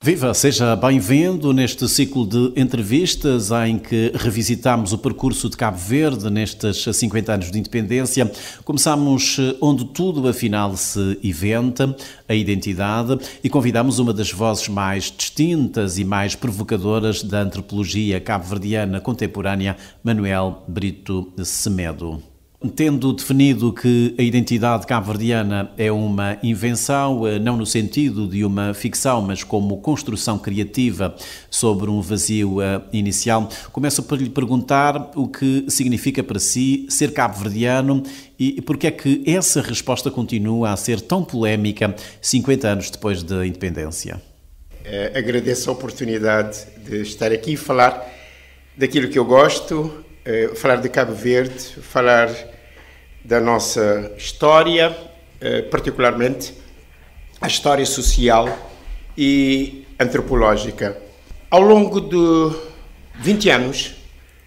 Viva, seja bem-vindo neste ciclo de entrevistas em que revisitamos o percurso de Cabo Verde nestes 50 anos de independência. Começamos onde tudo afinal se inventa, a identidade, e convidamos uma das vozes mais distintas e mais provocadoras da antropologia cabo-verdiana contemporânea, Manuel Brito Semedo. Tendo definido que a identidade cabo-verdiana é uma invenção, não no sentido de uma ficção, mas como construção criativa sobre um vazio inicial, começo por lhe perguntar o que significa para si ser cabo-verdiano e porque é que essa resposta continua a ser tão polémica 50 anos depois da independência. Agradeço a oportunidade de estar aqui e falar daquilo que eu gosto, falar de Cabo Verde, falar da nossa história, particularmente a história social e antropológica. Ao longo de 20 anos,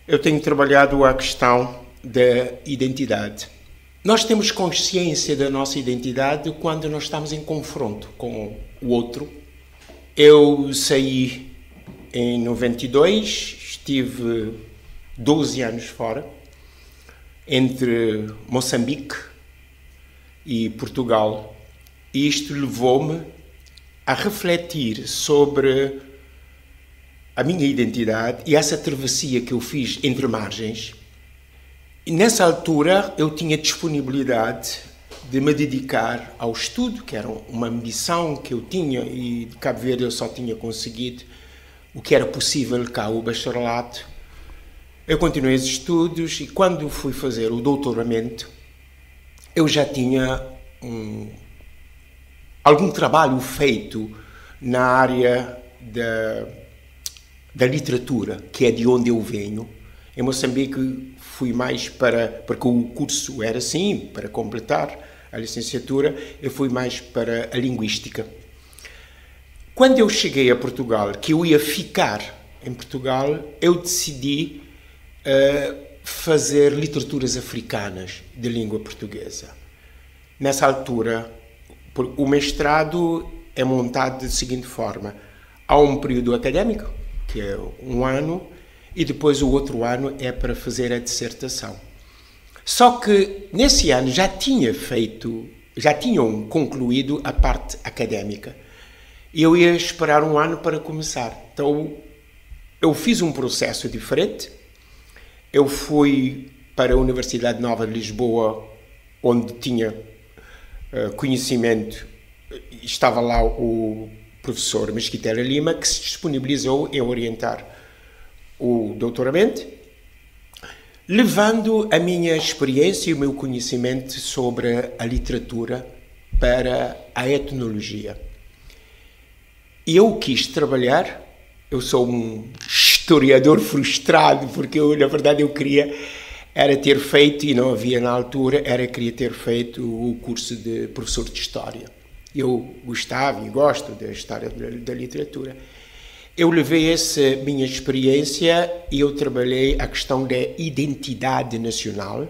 eu tenho trabalhado a questão da identidade. Nós temos consciência da nossa identidade quando nós estamos em confronto com o outro. Eu saí em 92, estive 12 anos fora, entre Moçambique e Portugal, e isto levou-me a refletir sobre a minha identidade e essa travessia que eu fiz entre margens. E nessa altura eu tinha disponibilidade de me dedicar ao estudo, que era uma ambição que eu tinha, e de Cabo Verde eu só tinha conseguido o que era possível cá, o bacharelato. Eu continuei os estudos e quando fui fazer o doutoramento, eu já tinha algum trabalho feito na área da literatura, que é de onde eu venho. Em Moçambique fui mais porque o curso era assim, para completar a licenciatura, eu fui mais para a linguística. Quando eu cheguei a Portugal, que eu ia ficar em Portugal, eu decidi fazer literaturas africanas de língua portuguesa. Nessa altura, o mestrado é montado da seguinte forma: há um período académico, que é um ano, e depois o outro ano é para fazer a dissertação. Só que nesse ano já tinham concluído a parte académica. E eu ia esperar um ano para começar. Então, eu fiz um processo diferente. Eu fui para a Universidade Nova de Lisboa, onde tinha conhecimento. Estava lá o professor Mesquiteira Lima, que se disponibilizou em orientar o doutoramento, levando a minha experiência e o meu conhecimento sobre a literatura para a etnologia. E eu quis trabalhar. Eu sou um historiador frustrado, porque na verdade eu queria ter feito, e não havia na altura, queria ter feito o curso de professor de História. Eu gostava e gosto da história da literatura. Eu levei essa minha experiência e eu trabalhei a questão da identidade nacional,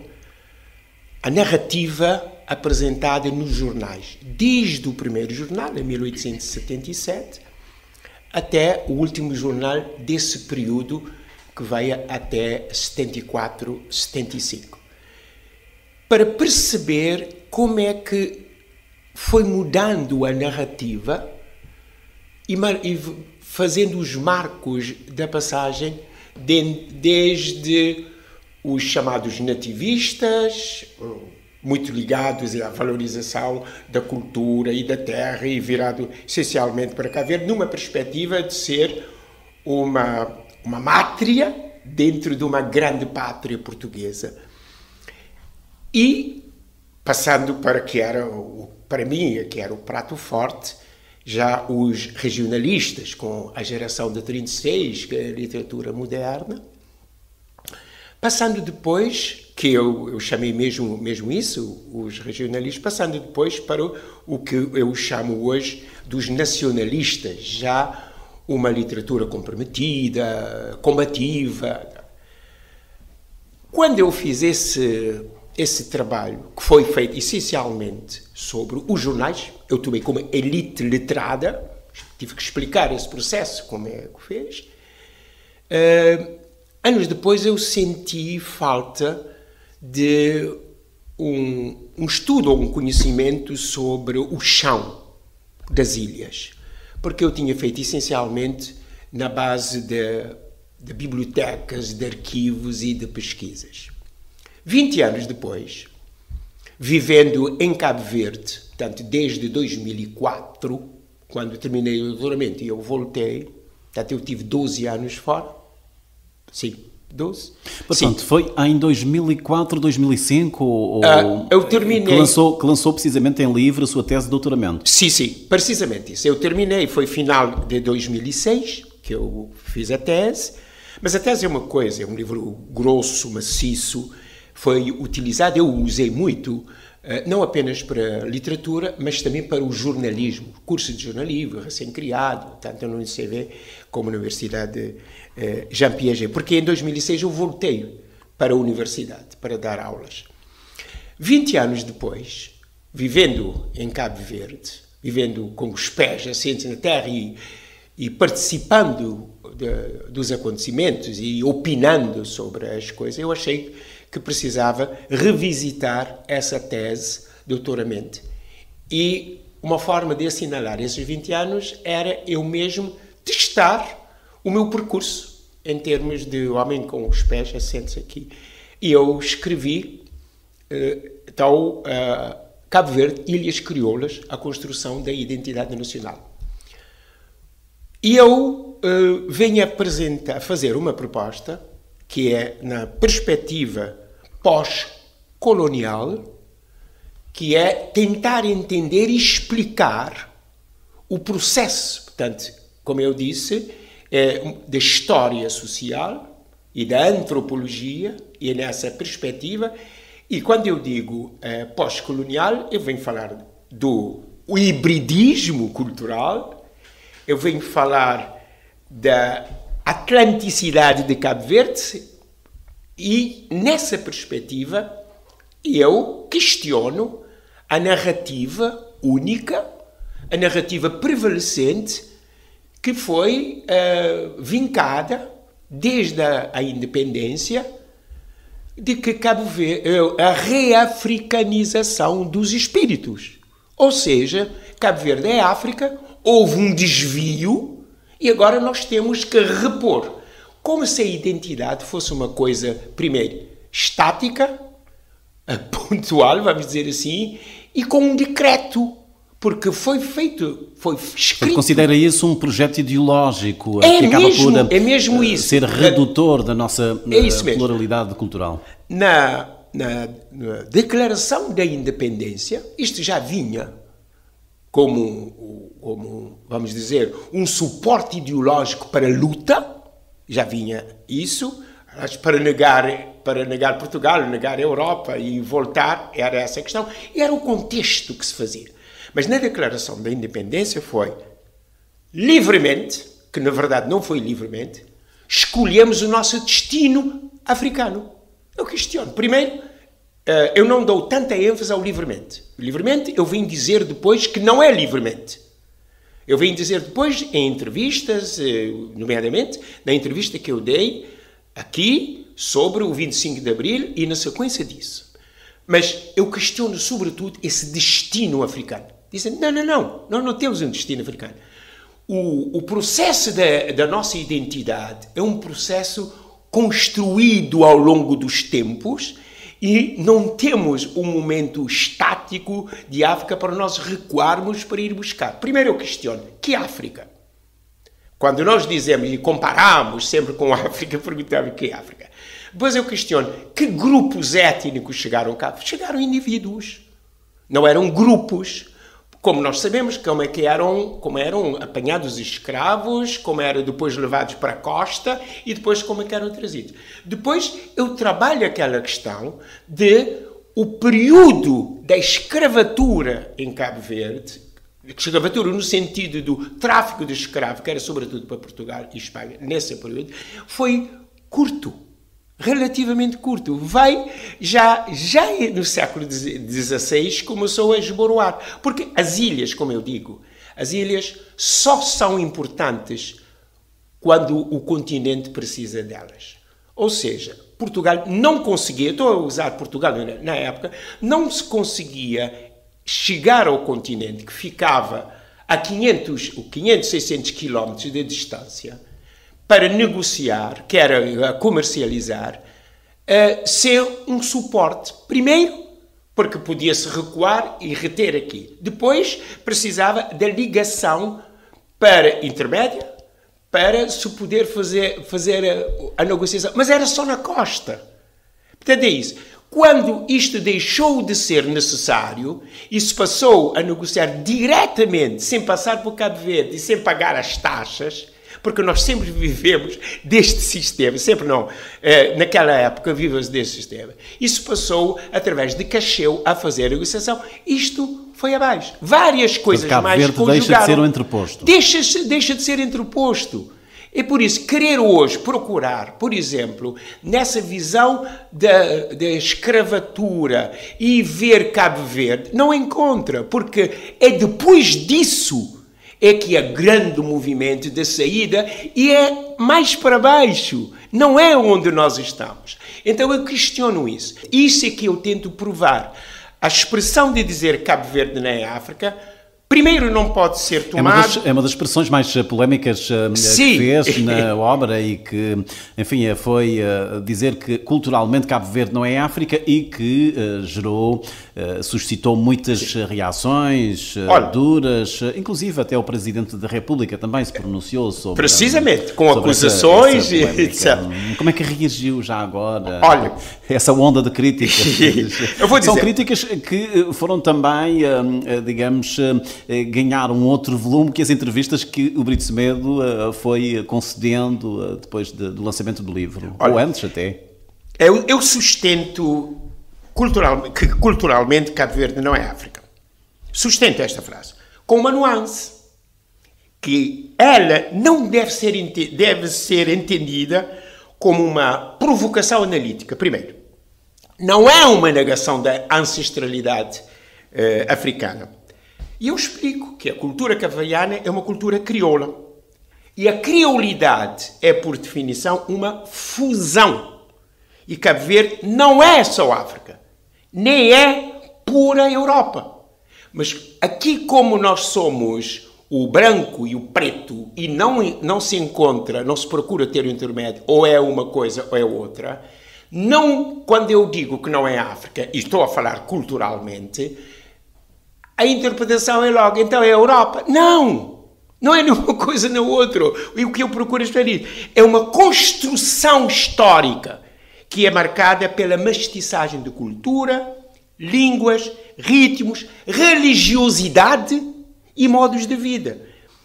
a narrativa apresentada nos jornais, desde o primeiro jornal, em 1877, até o último jornal desse período, que vai até 74, 75. Para perceber como é que foi mudando a narrativa e fazendo os marcos da passagem desde os chamados nativistas, muito ligados à valorização da cultura e da terra e virado essencialmente para Cabo Verde, numa perspectiva de ser uma mátria dentro de uma grande pátria portuguesa. E passando para para mim, que era o prato forte, já os regionalistas, com a geração de 36, que é a literatura moderna, passando depois, que eu chamei mesmo isso, os regionalistas, passando depois para o que eu chamo hoje dos nacionalistas, já uma literatura comprometida, combativa. Quando eu fiz esse trabalho, que foi feito essencialmente sobre os jornais, eu tomei como elite letrada, tive que explicar esse processo, como é que fez. Anos depois eu senti falta de um estudo ou um conhecimento sobre o chão das ilhas, porque eu tinha feito essencialmente na base de bibliotecas, de arquivos e de pesquisas. 20 anos depois, vivendo em Cabo Verde, portanto, desde 2004, quando terminei o doutoramento e eu voltei, portanto, eu tive 12 anos fora, sim, 12. Portanto, sim. Foi em 2004, 2005 eu terminei... que lançou precisamente em livro a sua tese de doutoramento. Sim, precisamente isso. Eu terminei, foi final de 2006 que eu fiz a tese, mas a tese é uma coisa, é um livro grosso, maciço, foi utilizado, eu o usei muito, não apenas para literatura, mas também para o jornalismo, curso de jornalismo, recém-criado, tanto no UCV como na Universidade Jean Piaget, porque em 2006 eu voltei para a universidade para dar aulas. 20 anos depois, vivendo em Cabo Verde, vivendo com os pés assentes na terra e participando dos acontecimentos e opinando sobre as coisas, eu achei que precisava revisitar essa tese de doutoramento. E uma forma de assinalar esses 20 anos era eu mesmo testar o meu percurso em termos de homem com os pés assentes aqui. E eu escrevi Cabo Verde, Ilhas Crioulas, a construção da identidade nacional. E eu venho a fazer uma proposta que é na perspectiva pós-colonial, que é tentar entender e explicar o processo, portanto, como eu disse, da história social e da antropologia, e é nessa perspectiva, e quando eu digo pós-colonial, eu venho falar do hibridismo cultural, eu venho falar da atlanticidade de Cabo Verde e, nessa perspectiva, eu questiono a narrativa única, a narrativa prevalecente que foi vincada desde a independência de que Cabo Verde, a reafricanização dos espíritos. Ou seja, Cabo Verde é África, houve um desvio e agora nós temos que repor. Como se a identidade fosse uma coisa, primeiro, estática, pontual, vamos dizer assim, e com um decreto, porque foi escrito. Ele considera isso um projeto ideológico, que acaba por mesmo isso. Ser redutor da nossa pluralidade cultural. Na Declaração da Independência, isto já vinha como, vamos dizer, um suporte ideológico para a luta, já vinha isso, para negar Portugal, negar a Europa e voltar, era essa a questão, e era o contexto que se fazia. Mas na Declaração da Independência foi livremente, que na verdade não foi livremente, escolhemos o nosso destino africano. Eu questiono. Primeiro, eu não dou tanta ênfase ao livremente. Livremente, eu vim dizer depois que não é livremente. Eu vim dizer depois, em entrevistas, nomeadamente, na entrevista que eu dei aqui sobre o 25 de Abril e na sequência disso. Mas eu questiono, sobretudo, esse destino africano. Dizem, nós não temos um destino africano. O processo da nossa identidade é um processo construído ao longo dos tempos e não temos um momento estático de África para nós recuarmos para ir buscar. Primeiro eu questiono, que África? Quando nós dizemos e comparamos sempre com a África, perguntamos que África. Depois eu questiono, que grupos étnicos chegaram cá? Chegaram indivíduos, não eram grupos. Como nós sabemos como eram apanhados escravos, como eram depois levados para a costa e depois como é que eram trazidos. Depois eu trabalho aquela questão de o período da escravatura em Cabo Verde, escravatura no sentido do tráfico de escravo, que era sobretudo para Portugal e Espanha, nesse período, foi curto. Relativamente curto. Já no século XVI começou a esboroar. Porque as ilhas, como eu digo, As ilhas só são importantes quando o continente precisa delas. Ou seja, Portugal não conseguia, estou a usar Portugal na época, não se conseguia chegar ao continente, que ficava a 500, 600 quilómetros de distância, para negociar, que era comercializar, sem um suporte. Primeiro, porque podia-se recuar e reter aqui. Depois, precisava da ligação para intermédia, para se poder fazer a negociação. Mas era só na costa. Portanto, é isso. Quando isto deixou de ser necessário e se passou a negociar diretamente, sem passar por Cabo Verde e sem pagar as taxas, porque nós sempre vivemos deste sistema, sempre não, naquela época vivemos deste sistema. Isso passou, através de Cacheu, a fazer a negociação. Isto foi abaixo. Várias coisas Cabo mais Verde conjugaram. deixa de ser um entreposto. Deixa de ser entreposto. É por isso, querer hoje procurar, por exemplo, nessa visão da escravatura e ver Cabo Verde, não encontra, porque é depois disso é que há grande movimento de saída e é mais para baixo, não é onde nós estamos. Então eu questiono isso. Isso é que eu tento provar. A expressão de dizer Cabo Verde não é África, primeiro não pode ser tomado... É uma das expressões mais polémicas que fez na obra e que, enfim, foi dizer que culturalmente Cabo Verde não é África e que suscitou muitas reações duras, inclusive até o Presidente da República também se pronunciou sobre... Precisamente, com acusações e etc. Como é que reagiu já agora? Olha, essa onda de críticas? Eu vou dizer... São críticas que foram também, digamos... ganhar um outro volume que as entrevistas que o Brito Semedo foi concedendo depois do lançamento do livro. Olha, ou antes até. Eu sustento que culturalmente Cabo Verde não é África. Sustento esta frase. Com uma nuance. Que ela não deve ser entendida como uma provocação analítica. Primeiro, não é uma negação da ancestralidade africana. E eu explico que a cultura cabo-verdiana é uma cultura crioula. E a criolidade é, por definição, uma fusão. E Cabo Verde não é só África, nem é pura Europa. Mas aqui, como nós somos o branco e o preto, e não se encontra, não se procura ter o intermédio, ou é uma coisa ou é outra, não, quando eu digo que não é África, e estou a falar culturalmente... A interpretação é logo, então é a Europa. Não é nenhuma coisa nem outra. E o que eu procuro explicar é uma construção histórica que é marcada pela mestiçagem de cultura, línguas, ritmos, religiosidade e modos de vida.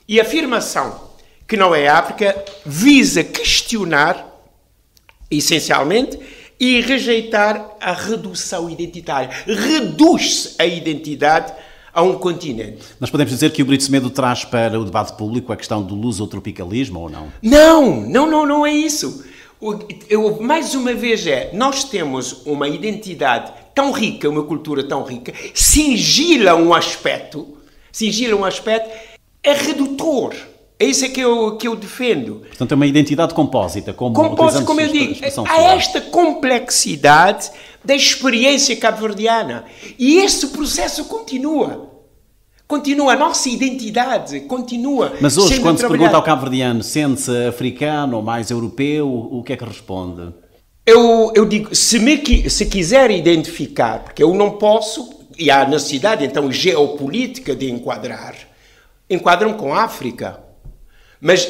E a afirmação que não é África visa questionar, essencialmente, e rejeitar a redução identitária. Reduz-se a identidade a um continente. Nós podemos dizer que o Brito Semedo traz para o debate público a questão do lusotropicalismo ou não? Não é isso. Mais uma vez nós temos uma identidade tão rica, uma cultura tão rica, cingila a um aspecto é redutor. É isso que eu defendo. Portanto, é uma identidade compósita, como eu digo, há esta complexidade da experiência cabo-verdiana. E esse processo continua. Continua, a nossa identidade continua. Mas hoje, quando se pergunta ao cabo-verdiano, sente-se africano ou mais europeu, o que é que responde? Eu digo, se quiser identificar, porque eu não posso, e há necessidade, então, geopolítica de enquadram com a África. Mas,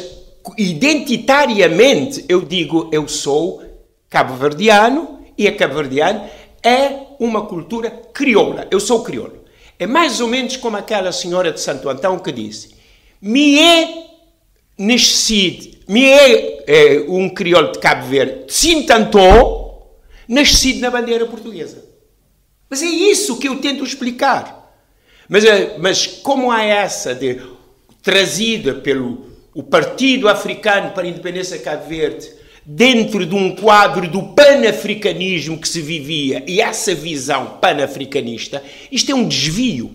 identitariamente, eu digo, eu sou cabo-verdiano, e a cabo-verdiano é uma cultura crioula. Eu sou crioulo. É mais ou menos como aquela senhora de Santo Antão que disse: me é um crioulo de Cabo Verde, de Sintantó, nascido na bandeira portuguesa. Mas é isso que eu tento explicar. Mas como há essa trazida pelo o Partido Africano para a Independência de Cabo Verde, dentro de um quadro do panafricanismo que se vivia, e essa visão panafricanista, isto é um desvio.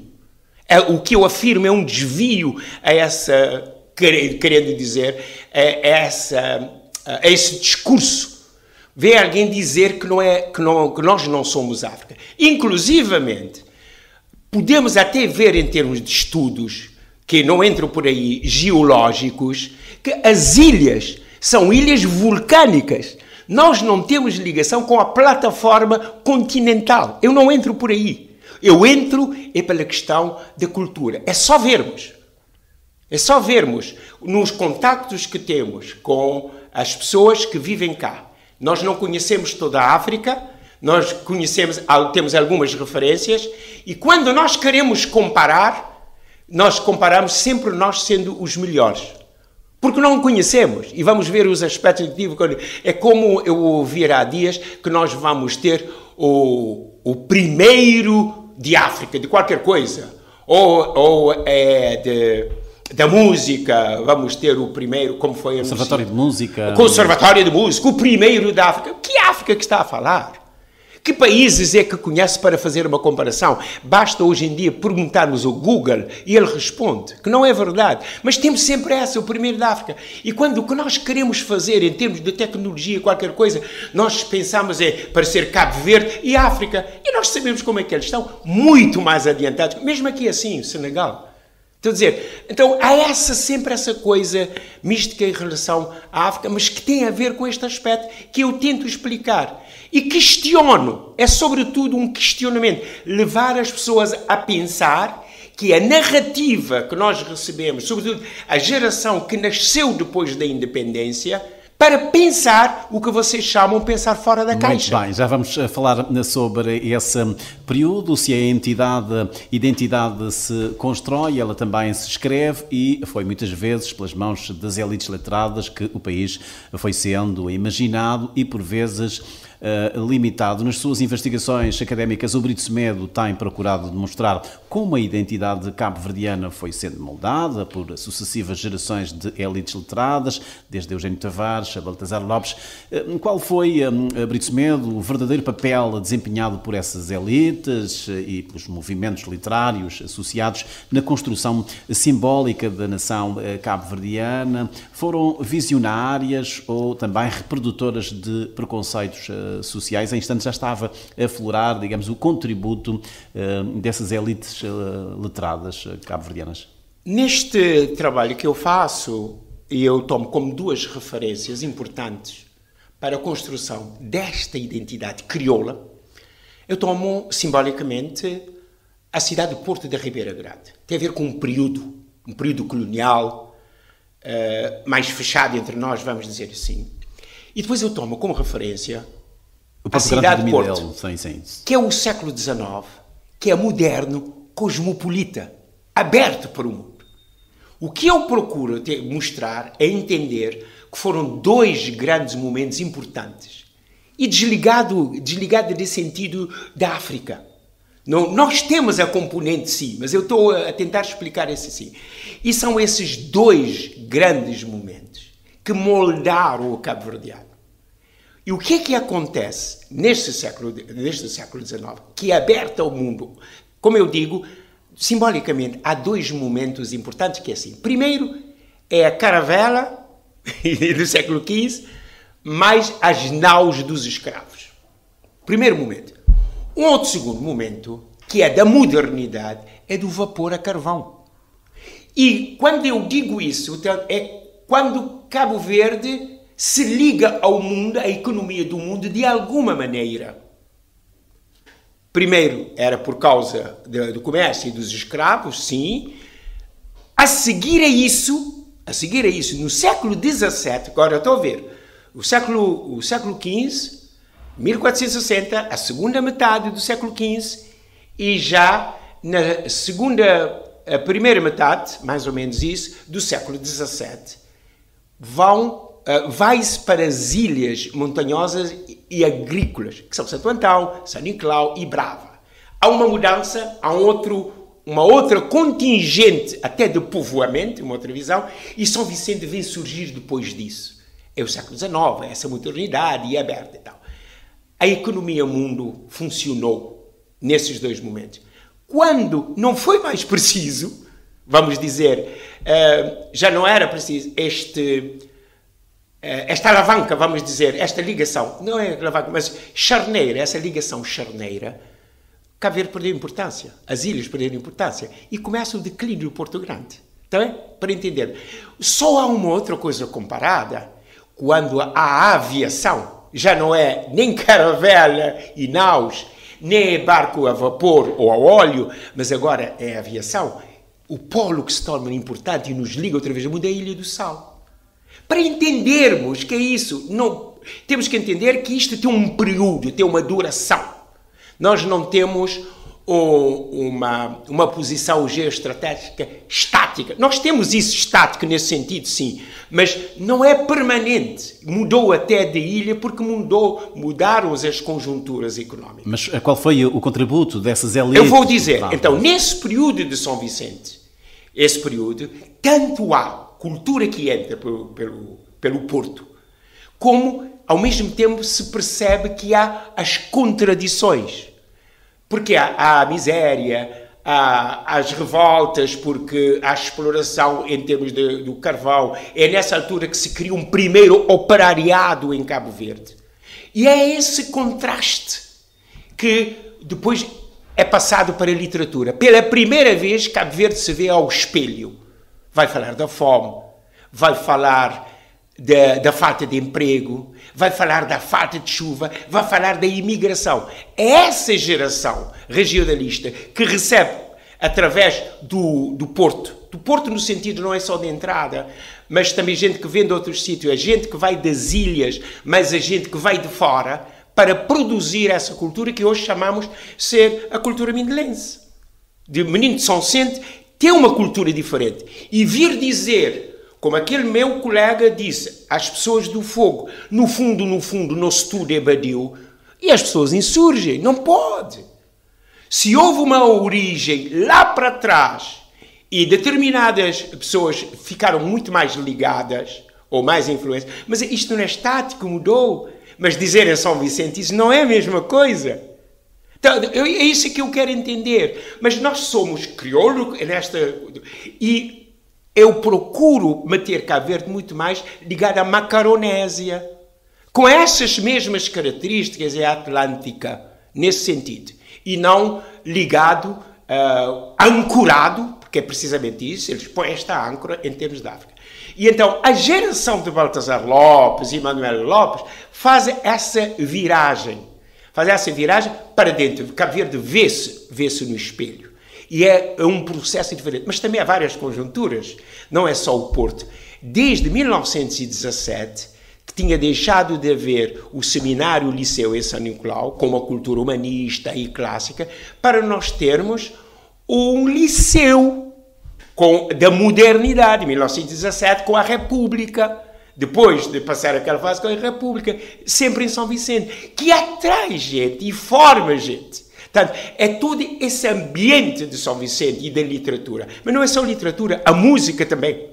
O que eu afirmo é um desvio a essa, querendo dizer, a esse discurso. Vê alguém dizer que nós não somos África. Inclusivamente, podemos até ver em termos de estudos, que não entram por aí, geológicos, que as ilhas são ilhas vulcânicas. Nós não temos ligação com a plataforma continental. Eu não entro por aí. Eu entro pela questão da cultura. É só vermos. É só vermos nos contactos que temos com as pessoas que vivem cá. Nós não conhecemos toda a África, nós temos algumas referências, e quando nós queremos comparar, nós comparamos sempre nós sendo os melhores. Porque não conhecemos, e vamos ver os aspectos negativos. É como eu ouvi há dias que nós vamos ter o primeiro de África, de qualquer coisa, ou da música, vamos ter o primeiro, como foi anunciado. Conservatório de Música. O Conservatório de Música, o primeiro da África. Que África que está a falar? Que países é que conhece para fazer uma comparação? Basta hoje em dia perguntarmos ao Google e ele responde, que não é verdade. Mas temos sempre o primeiro da África. E quando o que nós queremos fazer em termos de tecnologia, qualquer coisa, nós pensamos para ser Cabo Verde e África. E nós sabemos como é que eles estão, muito mais adiantados. Mesmo aqui assim, o Senegal. Estou a dizer, então há sempre essa coisa mística em relação à África, mas que tem a ver com este aspecto que eu tento explicar. E questiono, é sobretudo um questionamento, levar as pessoas a pensar que a narrativa que nós recebemos, sobretudo a geração que nasceu depois da independência, para pensar o que vocês chamam de pensar fora da caixa. Muito bem, já vamos falar sobre esse período, se a identidade se constrói, ela também se escreve, e foi muitas vezes pelas mãos das elites letradas que o país foi sendo imaginado e por vezes limitado. Nas suas investigações académicas, o Brito Semedo tem procurado demonstrar como a identidade cabo-verdiana foi sendo moldada por sucessivas gerações de elites letradas, desde Eugênio Tavares a Baltazar Lopes. Qual foi, Brito Semedo, o verdadeiro papel desempenhado por essas elites e pelos movimentos literários associados na construção simbólica da nação cabo-verdiana? Foram visionárias ou também reprodutoras de preconceitos sociais? Em instantes já estava a aflorar, digamos, o contributo dessas elites letradas cabo-verdianas. Neste trabalho que eu faço, e eu tomo como duas referências importantes para a construção desta identidade crioula, eu tomo simbolicamente a cidade de Porto da Ribeira Grande. Tem a ver com um período colonial, mais fechado entre nós, vamos dizer assim. E depois eu tomo como referência a cidade de Porto, que é o século XIX, que é moderno, cosmopolita, aberto para o mundo. O que eu procuro mostrar é entender que foram dois grandes momentos importantes e desligado desse sentido da África. Não, nós temos a componente sim, mas eu estou a tentar explicar esse sim. E são esses dois grandes momentos que moldaram o cabo-verdiano. E o que é que acontece neste século XIX, que é aberto ao mundo? Como eu digo, simbolicamente, há dois momentos importantes que é assim. Primeiro, é a caravela do século XV, mais as naus dos escravos. Primeiro momento. Um outro segundo momento, que é da modernidade, é do vapor a carvão. E quando eu digo isso, é quando Cabo Verde se liga ao mundo, à economia do mundo, de alguma maneira. Primeiro, era por causa do comércio e dos escravos, sim. A seguir a isso, no século XVII, agora estou a ver, o século XV, 1460, a segunda metade do século XV, e já a primeira metade, mais ou menos isso, do século XVII, vai-se para as ilhas montanhosas e agrícolas, que são Santo Antão, São Nicolau e Brava. Há uma mudança, há uma outra contingente até de povoamento, uma outra visão, e São Vicente vem surgir depois disso. É o século XIX, é essa modernidade e aberta e tal. A economia mundo funcionou nesses dois momentos. Quando não foi mais preciso, vamos dizer, já não era preciso esta alavanca, vamos dizer, esta ligação, não é alavanca, mas charneira, essa ligação charneira, Cabo Verde perdeu importância, as ilhas perderam importância e começa o declínio do Porto Grande. Tá bem? Para entender. Só há uma outra coisa comparada, quando a aviação já não é nem caravela e naus, nem barco a vapor ou a óleo, mas agora é a aviação. O polo que se torna importante e nos liga outra vez ao mundo é a Ilha do Sal. Para entendermos que é isso, temos que entender que isto tem um período, tem uma duração. Nós não temos uma posição geoestratégica estática. Nós temos isso estático nesse sentido, sim, mas não é permanente. Mudou até de ilha porque mudaram as conjunturas económicas. Mas qual foi o contributo dessas elites? Eu vou dizer, então, nesse período de São Vicente, esse período, tanto há cultura que entra pelo Porto, como, ao mesmo tempo, se percebe que há as contradições. Porque há a miséria, há as revoltas, porque há a exploração em termos do carvão. É nessa altura que se cria um primeiro operariado em Cabo Verde. E é esse contraste que depois é passado para a literatura. Pela primeira vez, Cabo Verde se vê ao espelho. Vai falar da fome, vai falar da falta de emprego, vai falar da falta de chuva, vai falar da imigração. É essa geração regionalista que recebe, através do Porto no sentido não é só de entrada, mas também gente que vem de outros sítios, a gente que vai das ilhas, mas a gente que vai de fora, para produzir essa cultura que hoje chamamos ser a cultura mindelense. De Menino de São Vicente tem uma cultura diferente. E vir dizer, como aquele meu colega disse, às pessoas do fogo, no fundo, nosso tudo é badio, e as pessoas insurgem, não pode. Se houve uma origem lá para trás e determinadas pessoas ficaram muito mais ligadas ou mais influentes, mas isto não é estático, mudou. Mas dizer em São Vicente isso não é a mesma coisa. Então, é isso que eu quero entender. Mas nós somos crioulo e eu procuro meter Cabo Verde muito mais ligado à Macaronésia, com essas mesmas características, é atlântica, nesse sentido, e não ligado, ancorado, porque é precisamente isso, eles põem esta âncora em termos de África. E então, a geração de Baltazar Lopes e Manuel Lopes faz essa viragem para dentro. Cabo Verde vê-se no espelho. E é um processo diferente. Mas também há várias conjunturas. Não é só o Porto. Desde 1917, que tinha deixado de haver o seminário liceu em São Nicolau, com uma cultura humanista e clássica, para nós termos um liceu da modernidade, 1917, com a República. Depois de passar aquela fase com a República, sempre em São Vicente, que atrai gente e forma gente. Portanto, é todo esse ambiente de São Vicente e da literatura. Mas não é só literatura, a música também.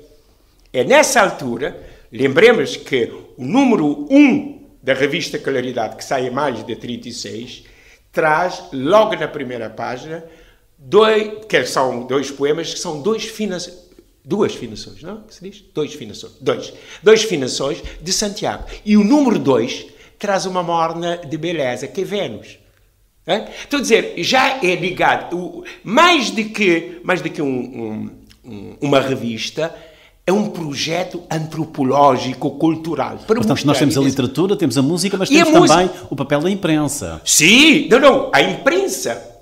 É nessa altura, lembremos que o número 1 da revista Claridade, que sai em maio de 36, traz, logo na primeira página, são dois poemas, que são duas finações, não? Que se diz? Duas finações de Santiago. E o número 2 traz uma morna de beleza, que é Vênus. Estou a dizer, já é ligado, mais do que uma revista, é um projeto antropológico, cultural. Portanto, nós temos a literatura, temos a música, mas temos também o papel da imprensa. Sim, a imprensa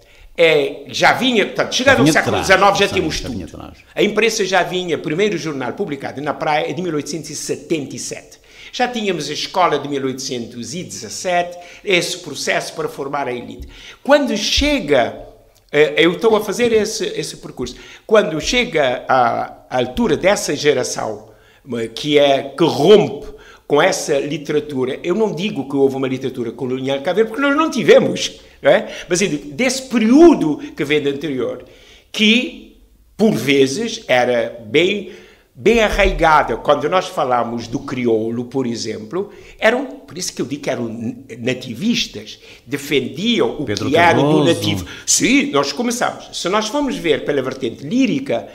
já vinha, portanto, chegado ao século XIX já tínhamos tudo. A imprensa já vinha, primeiro jornal publicado na Praia de 1877. Já tínhamos a escola de 1817, esse processo para formar a elite. Quando chega, eu estou a fazer esse percurso, quando chega à altura dessa geração, que rompe com essa literatura, eu não digo que houve uma literatura colonial Cabo Verde, porque nós não tivemos, não é? Mas eu digo, desse período que vem do anterior, que, por vezes, era bem bem arraigada. Quando nós falamos do crioulo, por exemplo, por isso que eu digo que eram nativistas, defendiam o Pedro que era Cardoso. do nativo. Sim, nós começamos. Se nós formos ver pela vertente lírica,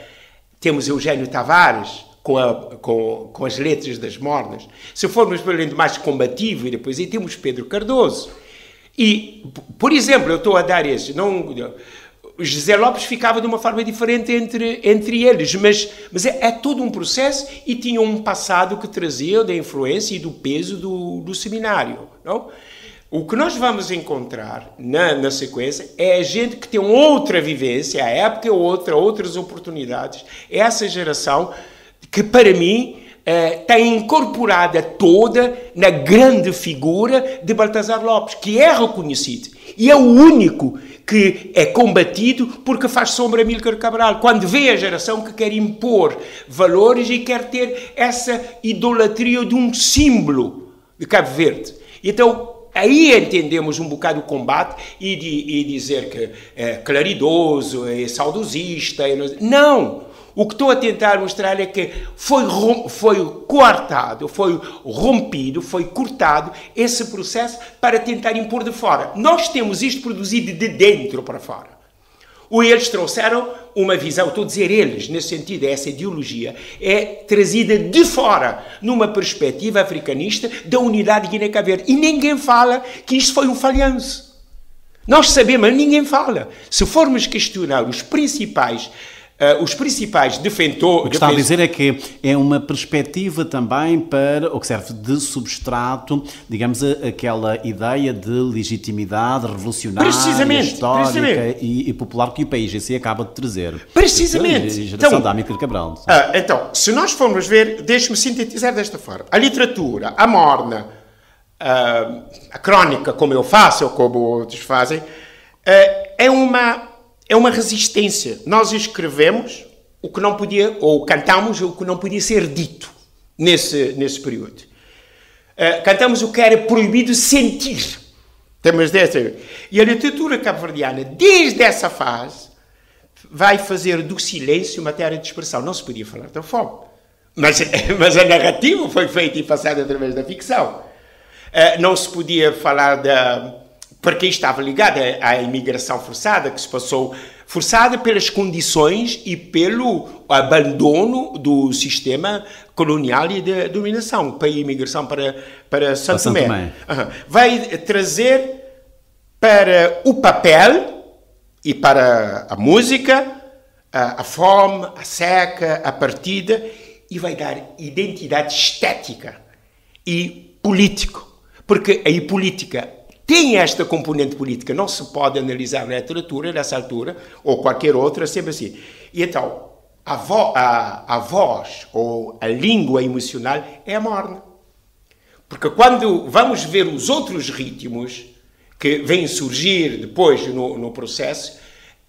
temos Eugênio Tavares com as letras das Mornas. Se formos pelo lado mais combativo, e depois aí temos Pedro Cardoso. E, por exemplo, eu estou a dar esse... José Lopes ficava de uma forma diferente entre eles, mas é todo um processo e tinha um passado que trazia da influência e do peso do seminário. Não? O que nós vamos encontrar na sequência é a gente que tem outra vivência, a época é outra, outras oportunidades. É essa geração que, para mim, está incorporada toda na grande figura de Baltasar Lopes, que é reconhecido e é o único que é combatido porque faz sombra a Amílcar Cabral, quando vê a geração que quer impor valores e quer ter essa idolatria de um símbolo de Cabo Verde. Então, aí entendemos um bocado o combate e dizer que é claridoso, é saudosista. Não! O que estou a tentar mostrar é que foi coartado, foi rompido, foi cortado esse processo para tentar impor de fora. Nós temos isto produzido de dentro para fora. Ou eles trouxeram uma visão, estou a dizer eles, nesse sentido, essa ideologia é trazida de fora, numa perspectiva africanista da unidade de Guiné-Cabo Verde. E ninguém fala que isto foi um falhanço. Nós sabemos, mas ninguém fala. Se formos questionar os principais defensores... O que está a dizer é que é uma perspectiva também para o que serve de substrato, digamos, aquela ideia de legitimidade revolucionária, histórica e popular que o PAIGC acaba de trazer. Precisamente. A geração da Amílcar Cabral. Então, se nós formos ver, deixe-me sintetizar desta forma. A literatura, a morna, a crónica, como eu faço ou como outros fazem, é uma resistência. Nós escrevemos o que não podia, ou cantamos o que não podia ser dito nesse período. Cantamos o que era proibido sentir. Temos dessa. E a literatura cabo-verdiana, desde essa fase, vai fazer do silêncio matéria de expressão. Não se podia falar da fome. Mas a narrativa foi feita e passada através da ficção. Não se podia falar porque estava ligada à imigração forçada, que se passou forçada pelas condições e pelo abandono do sistema colonial e de dominação, para a imigração para Santo Tomé. Vai trazer para o papel e para a música a fome, a seca, a partida, e vai dar identidade estética e político, porque a política tem esta componente política, não se pode analisar na literatura nessa altura, ou qualquer outra, sempre assim. E então, a voz, ou a língua emocional, é a morna. Porque quando vamos ver os outros ritmos que vêm surgir depois no processo,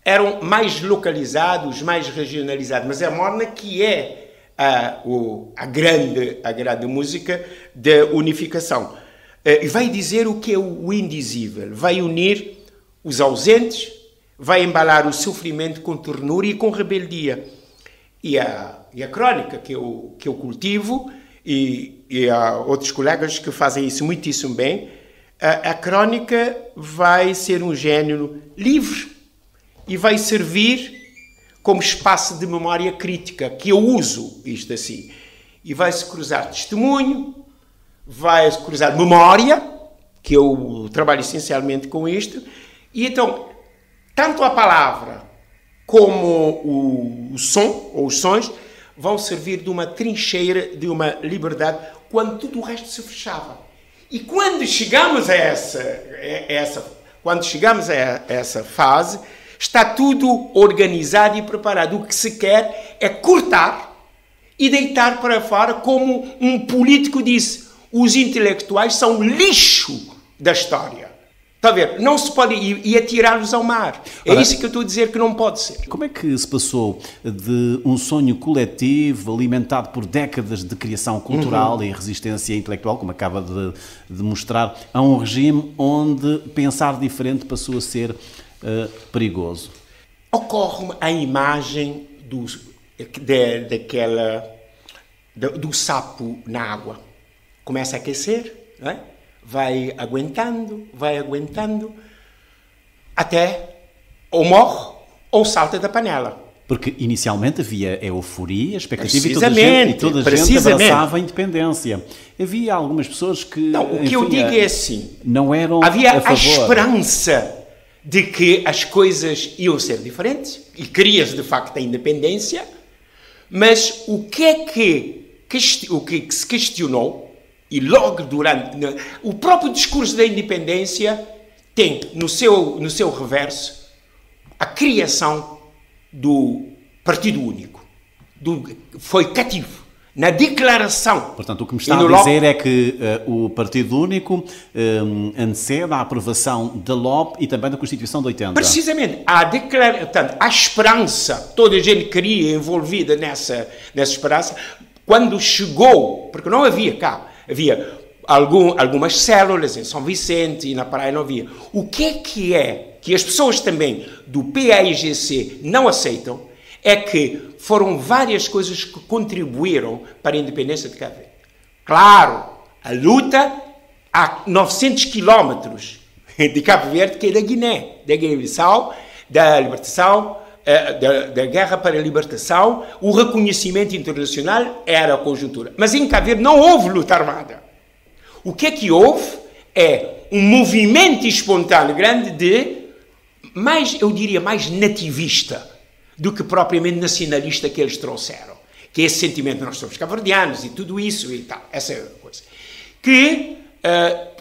eram mais localizados, mais regionalizados, mas é a morna que é a grande música da unificação. E vai dizer o que é o indizível, vai unir os ausentes, vai embalar o sofrimento com ternura e com rebeldia. E a crónica que eu cultivo, e há outros colegas que fazem isso muitíssimo bem, a crónica vai ser um gênero livre e vai servir como espaço de memória crítica, que eu uso isto assim. E vai-se cruzar testemunho, vai cruzar memória, que eu trabalho essencialmente com isto, e então, tanto a palavra como o som, ou os sons, vão servir de uma trincheira, de uma liberdade, quando tudo o resto se fechava. E quando chegamos a essa fase, está tudo organizado e preparado. O que se quer é cortar e deitar para fora, como um político disse: os intelectuais são lixo da história. Está a ver? Não se pode ir atirá-los ao mar. É isso que eu estou a dizer que não pode ser. Como é que se passou de um sonho coletivo, alimentado por décadas de criação cultural e resistência intelectual, como acaba de mostrar, a um regime onde pensar diferente passou a ser ocorre-me a imagem do sapo na água. Começa a aquecer, não é? Vai aguentando, até ou morre ou salta da panela. Porque inicialmente havia euforia, expectativa e toda a gente abraçava a independência. Havia algumas pessoas que... Não, o que eu digo é assim, não eram havia a favor. A esperança de que as coisas iam ser diferentes e queria-se de facto a independência, mas o que se questionou, e logo durante... O próprio discurso da independência tem no seu reverso a criação do Partido Único. Foi cativo. Na declaração... Portanto, o que me está a dizer é que o Partido Único antecede à aprovação da LOP e também da Constituição de 80. Precisamente. Portanto, a esperança, toda a gente queria envolvida nessa esperança, quando chegou, porque não havia cá, havia algumas células em São Vicente e na Praia não havia. O que é que as pessoas também do PAIGC não aceitam é que foram várias coisas que contribuíram para a independência de Cabo Verde. Claro, a luta a 900 quilómetros de Cabo Verde, que é da Guiné, da Guiné-Bissau, da libertação, da guerra para a libertação, o reconhecimento internacional era a conjuntura. Mas em Cabo Verde não houve luta armada. O que houve é um movimento espontâneo grande eu diria, mais nativista do que propriamente nacionalista que eles trouxeram. Que é esse sentimento de nós somos cabo-verdianos e tudo isso e tal, essa coisa. Que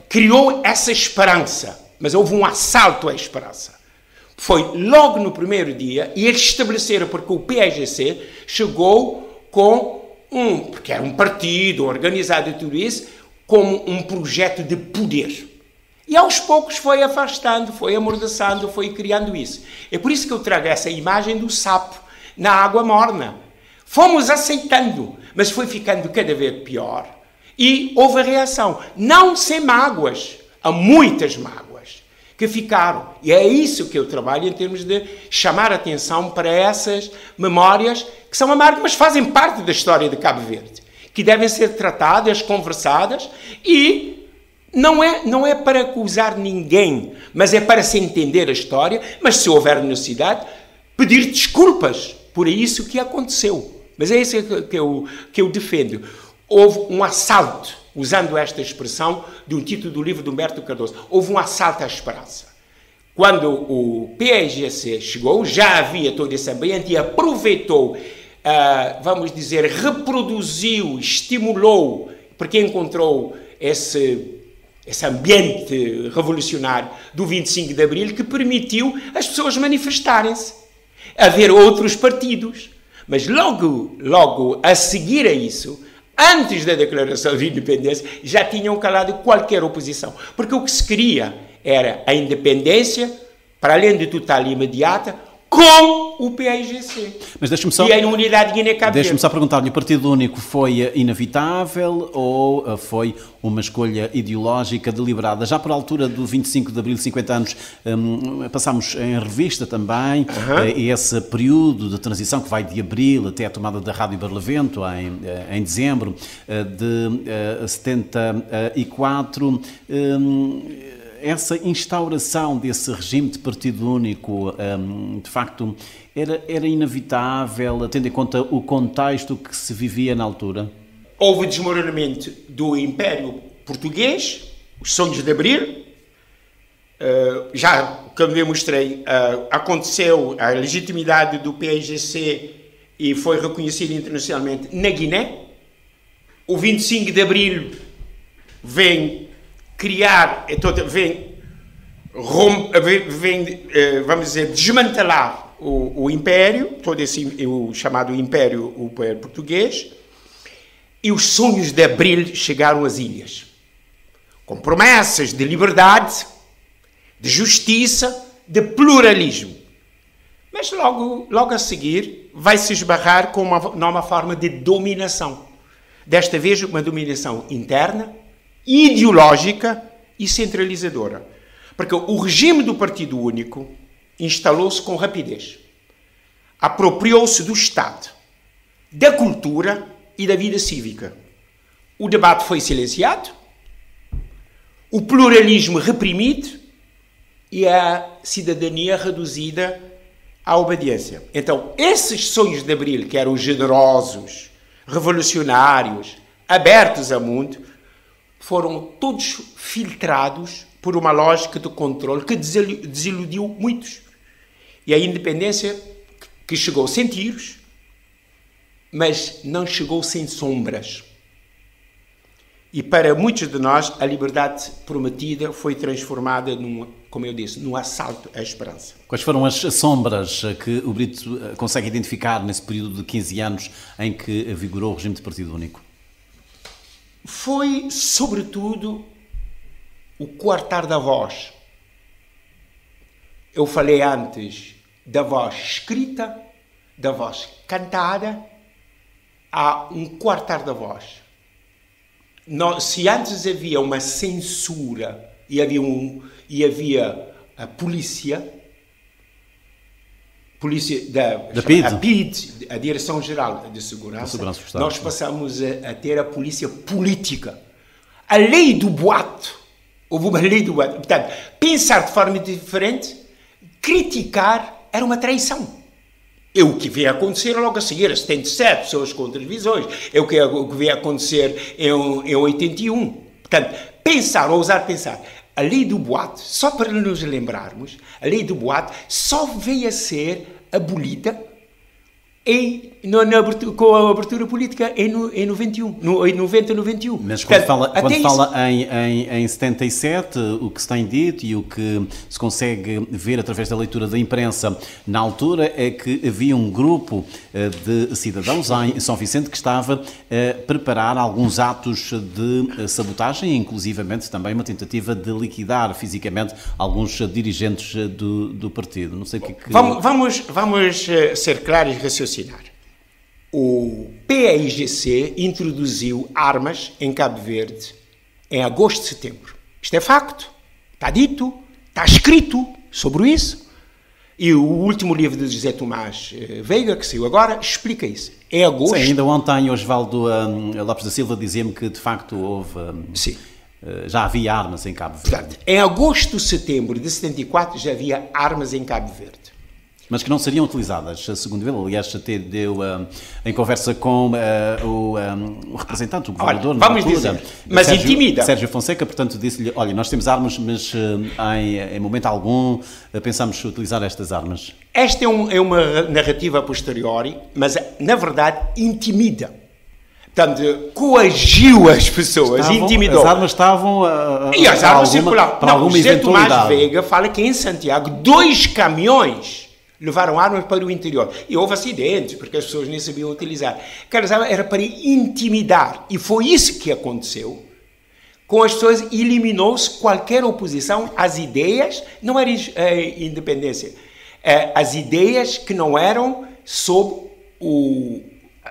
criou essa esperança, mas houve um assalto à esperança. Foi logo no primeiro dia e eles estabeleceram, porque o PAIGC chegou porque era um partido organizado e tudo isso, como um projeto de poder. E aos poucos foi afastando, foi amordaçando, foi criando isso. É por isso que eu trago essa imagem do sapo na água morna. Fomos aceitando, mas foi ficando cada vez pior. E houve a reação. Não sem mágoas. Há muitas mágoas que ficaram. E é isso que eu trabalho em termos de chamar a atenção para essas memórias que são amargas, mas fazem parte da história de Cabo Verde. Que devem ser tratadas, conversadas e... Não é para acusar ninguém, mas é para se entender a história, mas se houver necessidade, pedir desculpas por isso que aconteceu. Mas é isso que eu defendo. Houve um assalto, usando esta expressão de um título do livro de Humberto Cardoso, houve um assalto à esperança. Quando o PAIGC chegou, já havia todo esse ambiente e aproveitou, vamos dizer, reproduziu, estimulou, porque encontrou esse ambiente revolucionário do 25 de Abril que permitiu as pessoas manifestarem-se, haver outros partidos. Mas logo a seguir a isso, antes da declaração de independência, já tinham calado qualquer oposição. Porque o que se queria era a independência, para além de total e imediata, com o PAIGC. Mas deixa-me só... E a unidade Guiné-Cabo Verde. Deixa-me só perguntar-lhe, o Partido Único foi inevitável ou foi uma escolha ideológica deliberada? Já por altura do 25 de Abril, 50 anos, passámos em revista também esse período de transição que vai de Abril até a tomada da Rádio Barlavento em dezembro de 74. Essa instauração desse regime de partido único, de facto, era inevitável, tendo em conta o contexto que se vivia na altura? Houve desmoronamento do Império Português, os sonhos de Abril. Já, como eu mostrei, aconteceu a legitimidade do PAIGC e foi reconhecido internacionalmente na Guiné. O 25 de Abril vem criar, vamos dizer, desmantelar o Império, todo o chamado Império Português, e os sonhos de Abril chegaram às ilhas, com promessas de liberdade, de justiça, de pluralismo. Mas logo a seguir vai se esbarrar com uma nova forma de dominação. Desta vez uma dominação interna, ideológica e centralizadora. Porque o regime do Partido Único instalou-se com rapidez. Apropriou-se do Estado, da cultura e da vida cívica. O debate foi silenciado, o pluralismo reprimido e a cidadania reduzida à obediência. Então, esses sonhos de Abril, que eram generosos, revolucionários, abertos ao mundo, foram todos filtrados por uma lógica de controle que desiludiu muitos. E a independência que chegou sem tiros, mas não chegou sem sombras. E para muitos de nós, a liberdade prometida foi transformada como eu disse, num assalto à esperança. Quais foram as sombras que o Brito consegue identificar nesse período de 15 anos em que vigorou o regime de partido único? Foi, sobretudo, o coartar da voz. Eu falei antes da voz escrita, da voz cantada, há um coartar da voz. Se antes havia uma censura e havia a polícia da PID, a Direção-Geral de Segurança, nós passamos a ter a polícia política. A lei do boato. Houve uma lei do boato. Portanto, pensar de forma diferente, criticar, era uma traição. É o que veio acontecer logo a seguir, a 77, pessoas com televisões, é o que veio acontecer em 81. Portanto, pensar, ousar pensar. A lei do boato, só para nos lembrarmos, a lei do boato só veio a ser abolida com a abertura política em 90-91. Mas quando fala em 77, o que se tem dito e o que se consegue ver através da leitura da imprensa na altura é que havia um grupo de cidadãos em São Vicente que estava a preparar alguns atos de sabotagem, inclusivamente também uma tentativa de liquidar fisicamente alguns dirigentes do partido. Não sei o que... Vamos ser claros e raciocinar. O PAIGC introduziu armas em Cabo Verde em agosto de setembro. Isto é facto. Está dito, está escrito sobre isso. E o último livro de José Tomás Veiga, que saiu agora, explica isso. Em agosto... Sim, ainda ontem Osvaldo Lopes da Silva dizia-me que de facto houve... Sim. Já havia armas em Cabo Verde. Portanto, em agosto, setembro de 74 já havia armas em Cabo Verde. Mas que não seriam utilizadas, segundo ele. Aliás, até deu em conversa com o representante, o governador, vamos dizer, mas intimida. Sérgio Fonseca, portanto, disse-lhe, olha, nós temos armas, mas em momento algum pensamos utilizar estas armas. Esta é uma narrativa a posteriori, mas, na verdade, intimida. Portanto, coagiu as pessoas, intimidou. As armas estavam e as armas circulavam. Para alguma eventualidade. Tomás Veiga fala que em Santiago 2 caminhões levaram armas para o interior. E houve acidentes, porque as pessoas nem sabiam utilizar. Era para intimidar. E foi isso que aconteceu. Com as pessoas, eliminou-se qualquer oposição às ideias, não era independência, as ideias que não eram sob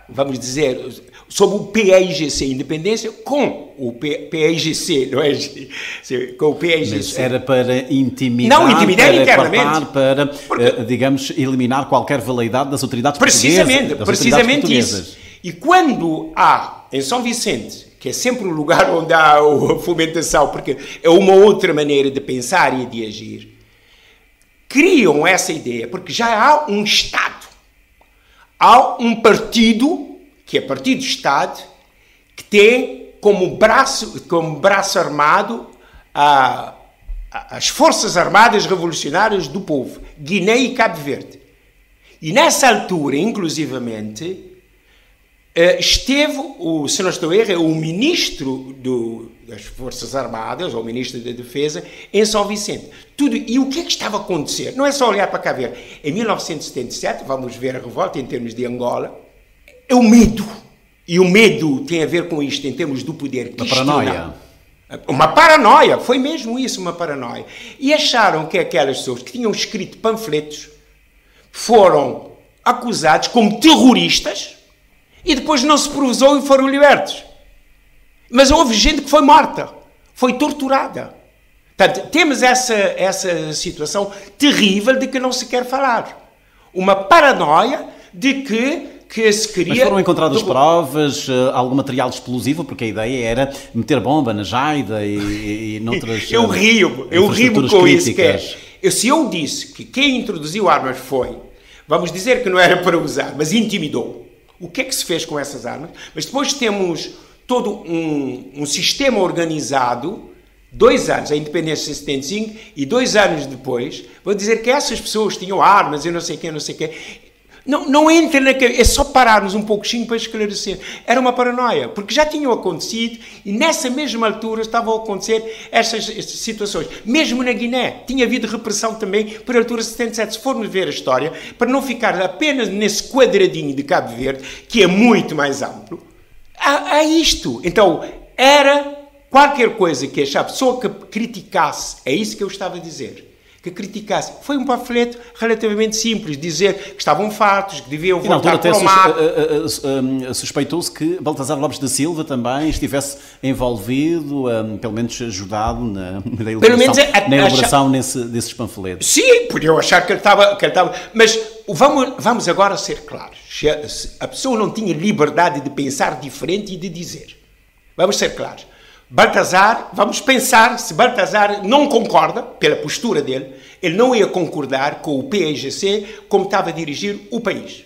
vamos dizer, sob o PAIGC, independência, com o PAIGC, não é? Com o PAIGC. Mas era para intimidar, não, intimidar internamente. Para, digamos, eliminar qualquer veleidade das autoridades precisamente isso. E quando há, em São Vicente, que é sempre o lugar onde há a fomentação, porque é uma outra maneira de pensar e de agir, criam essa ideia, porque já há um Estado. Há um partido, que é Partido-Estado, que tem como braço armado as Forças Armadas Revolucionárias do Povo, Guiné e Cabo Verde. E nessa altura, inclusivamente, esteve, se não estou a erro, o ministro das Forças Armadas, ou o ministro da Defesa, em São Vicente. E o que é que estava a acontecer? Não é só olhar para cá ver. Em 1977, vamos ver a revolta em termos de Angola, é o medo. E o medo tem a ver com isto, em termos do poder. Uma paranoia. Uma paranoia, foi mesmo isso, uma paranoia. E acharam que aquelas pessoas que tinham escrito panfletos foram acusados como terroristas e depois não se provou e foram libertos. Mas houve gente que foi morta, foi torturada. Portanto, temos essa situação terrível de que não se quer falar. Uma paranoia de que que se queria... Mas foram encontradas provas, algum material explosivo, porque a ideia era meter bomba na Jaida e noutras eu rio com críticas. isso. Se eu disse que quem introduziu armas foi, vamos dizer que não era para usar, mas intimidou. O que é que se fez com essas armas? Mas depois temos todo um sistema organizado, 2 anos, a independência de 75, e 2 anos depois, vou dizer que essas pessoas tinham armas e não sei quem. Não entra na cabeça, é só pararmos um pouquinho para esclarecer. Era uma paranoia, porque já tinham acontecido e nessa mesma altura estavam a acontecer estas situações. Mesmo na Guiné, tinha havido repressão também por altura de 77. Se formos ver a história, para não ficar apenas nesse quadradinho de Cabo Verde, que é muito mais amplo, há isto. Então, era qualquer coisa que a pessoa que criticasse, é isso que eu estava a dizer, que criticasse. Foi um panfleto relativamente simples, dizer que estavam fartos, que deviam voltar para o mar. Suspeitou-se que Baltazar Lopes da Silva também estivesse envolvido, pelo menos ajudado na elaboração desses panfletos. Sim, podiam achar que ele estava... Mas vamos agora ser claros. A pessoa não tinha liberdade de pensar diferente e de dizer. Vamos ser claros. Baltazar, vamos pensar, se Baltazar não concorda, pela postura dele, ele não ia concordar com o PAIGC como estava a dirigir o país.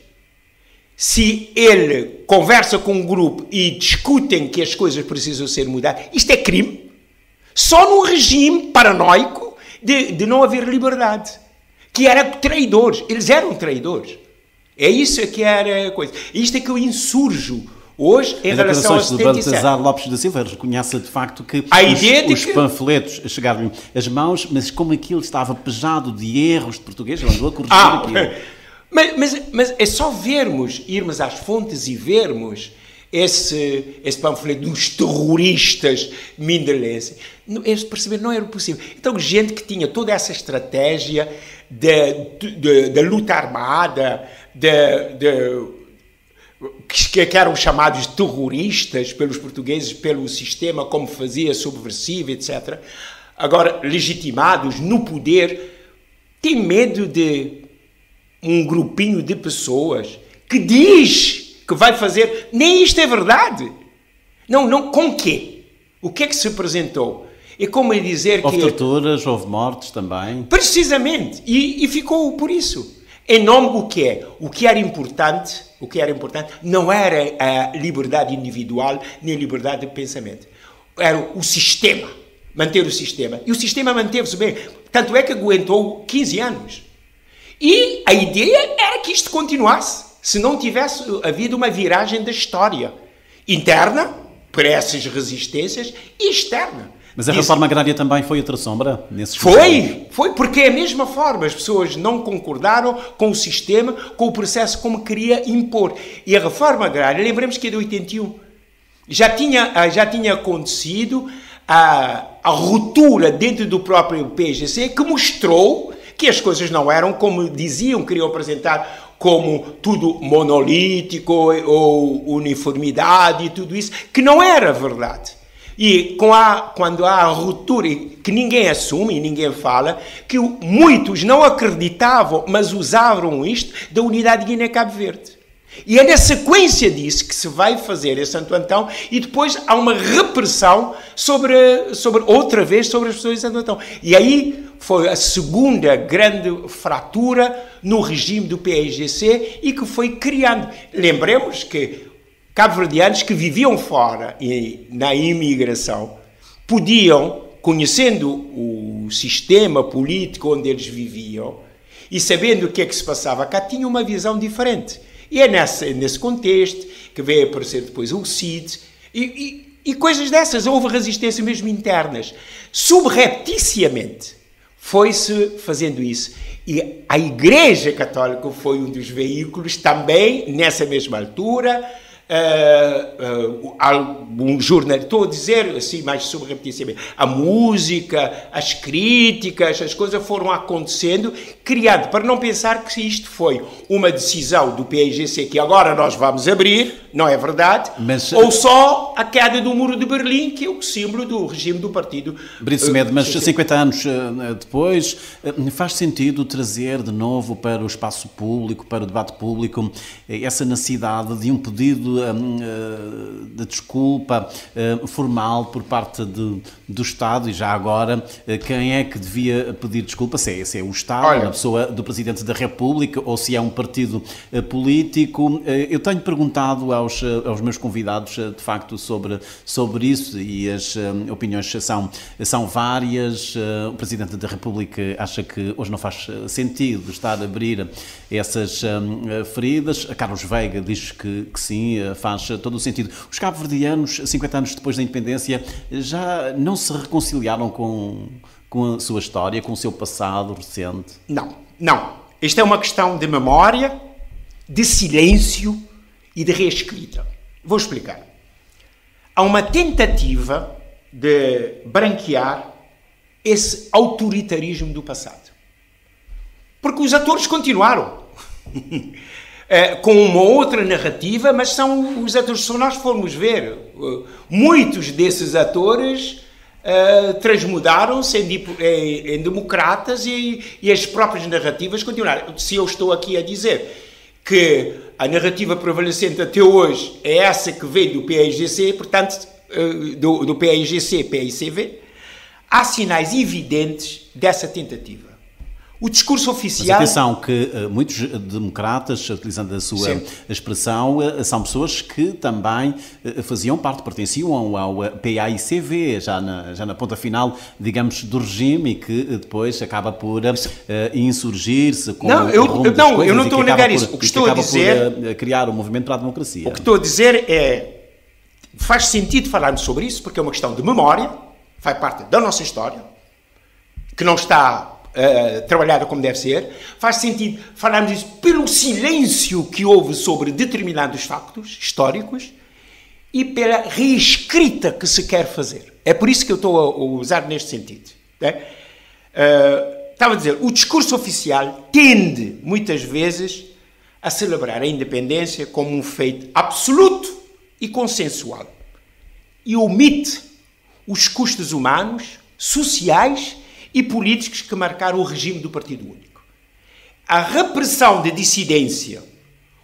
Se ele conversa com um grupo e discutem que as coisas precisam ser mudadas, isto é crime. Só num regime paranoico de não haver liberdade. Que era traidores. Eles eram traidores. É isso que era a coisa. Isto é que eu insurjo hoje, em relação aos 77. De Baltazar Lopes da Silva reconhece de facto que os panfletos chegaram às mãos, mas como aquilo estava pejado de erros de português, ele andou a corrigir aquilo. Mas é só irmos às fontes e vermos esse panfleto dos terroristas mindelenses, eles perceberam que não era possível. Então, gente que tinha toda essa estratégia da luta armada, que eram chamados terroristas pelos portugueses, pelo sistema como fazia, subversivo, etc. Agora, legitimados no poder, tem medo de um grupinho de pessoas que diz que vai fazer... Nem isto é verdade. Não, com quê? O que é que se apresentou? É como dizer que... Houve torturas, houve mortes também. Precisamente. E ficou por isso. Em nome do que é? O que era importante não era a liberdade individual nem a liberdade de pensamento. Era o sistema, manter o sistema. E o sistema manteve-se bem. Tanto é que aguentou 15 anos. E a ideia era que isto continuasse, se não tivesse havido uma viragem da história. Interna, por essas resistências, e externa. Mas a reforma agrária também foi outra sombra nesses Foi, porque é a mesma forma. As pessoas não concordaram com o sistema, com o processo como queria impor. E a reforma agrária, lembremos que é de 81. Já tinha acontecido a ruptura dentro do próprio PAIGC, que mostrou que as coisas não eram como diziam, queriam apresentar como tudo monolítico ou uniformidade e tudo isso, que não era verdade. E quando há a ruptura, que ninguém assume e ninguém fala, que muitos não acreditavam, mas usavam isto, da unidade Guiné-Cabo Verde. E é na sequência disso que se vai fazer em Santo Antão e depois há uma repressão outra vez sobre as pessoas de Santo Antão. E aí foi a segunda grande fratura no regime do PAIGC e que foi criando. Lembremos que cabo-verdianos que viviam fora e na imigração podiam, conhecendo o sistema político onde eles viviam e sabendo o que é que se passava cá, tinham uma visão diferente. E é nesse contexto que veio aparecer depois o CID e coisas dessas. Houve resistência mesmo internas. Subrepticiamente foi-se fazendo isso. E a Igreja Católica foi um dos veículos também, nessa mesma altura, algum jornal, estou a dizer assim mais subrepticiamente, a música, as críticas, as coisas foram acontecendo, criando, para não pensar que isto foi uma decisão do PAIGC que agora nós vamos abrir, não é verdade, ou só a queda do Muro de Berlim, que é o símbolo do regime do partido. Brito Semedo, mas 50 anos depois, faz sentido trazer de novo para o espaço público, para o debate público, essa necessidade de um pedido de desculpa formal por parte do Estado, e já agora, quem é que devia pedir desculpa? Se é o Estado, a pessoa do Presidente da República, ou se é um partido político. Eu tenho perguntado aos meus convidados, de facto, sobre isso, e as opiniões são várias. O Presidente da República acha que hoje não faz sentido estar a abrir essas feridas. A Carlos Veiga diz que sim, faz todo o sentido. Os cabo-verdianos, 50 anos depois da independência, já não se reconciliaram com a sua história, com o seu passado recente? Não. Isto é uma questão de memória, de silêncio e de reescrita. Vou explicar. Há uma tentativa de branquear esse autoritarismo do passado. Porque os atores continuaram. Com uma outra narrativa, mas são os atores, se nós formos ver, muitos desses atores transmudaram-se em democratas e as próprias narrativas continuaram. Se eu estou aqui a dizer que a narrativa prevalecente até hoje é essa que vem do PAIGC, portanto, do PAIGC, PAICV, há sinais evidentes dessa tentativa. O discurso oficial... Mas atenção que muitos democratas, utilizando a sua expressão, são pessoas que também faziam parte, pertenciam ao PAICV, já na ponta final, digamos, do regime, e que depois acaba por insurgir-se com eu não estou a negar isso. O que estou a dizer... por criar um movimento para a democracia. O que estou a dizer é... Faz sentido falarmos sobre isso, porque é uma questão de memória, faz parte da nossa história, que não está... trabalhada como deve ser. Faz sentido falarmos isso pelo silêncio que houve sobre determinados factos históricos e pela reescrita que se quer fazer. É por isso que eu estou a usar neste sentido. Né? Estava a dizer, o discurso oficial tende, muitas vezes, a celebrar a independência como um feito absoluto e consensual. E omite os custos humanos, sociais e políticos que marcaram o regime do Partido Único. A repressão da dissidência,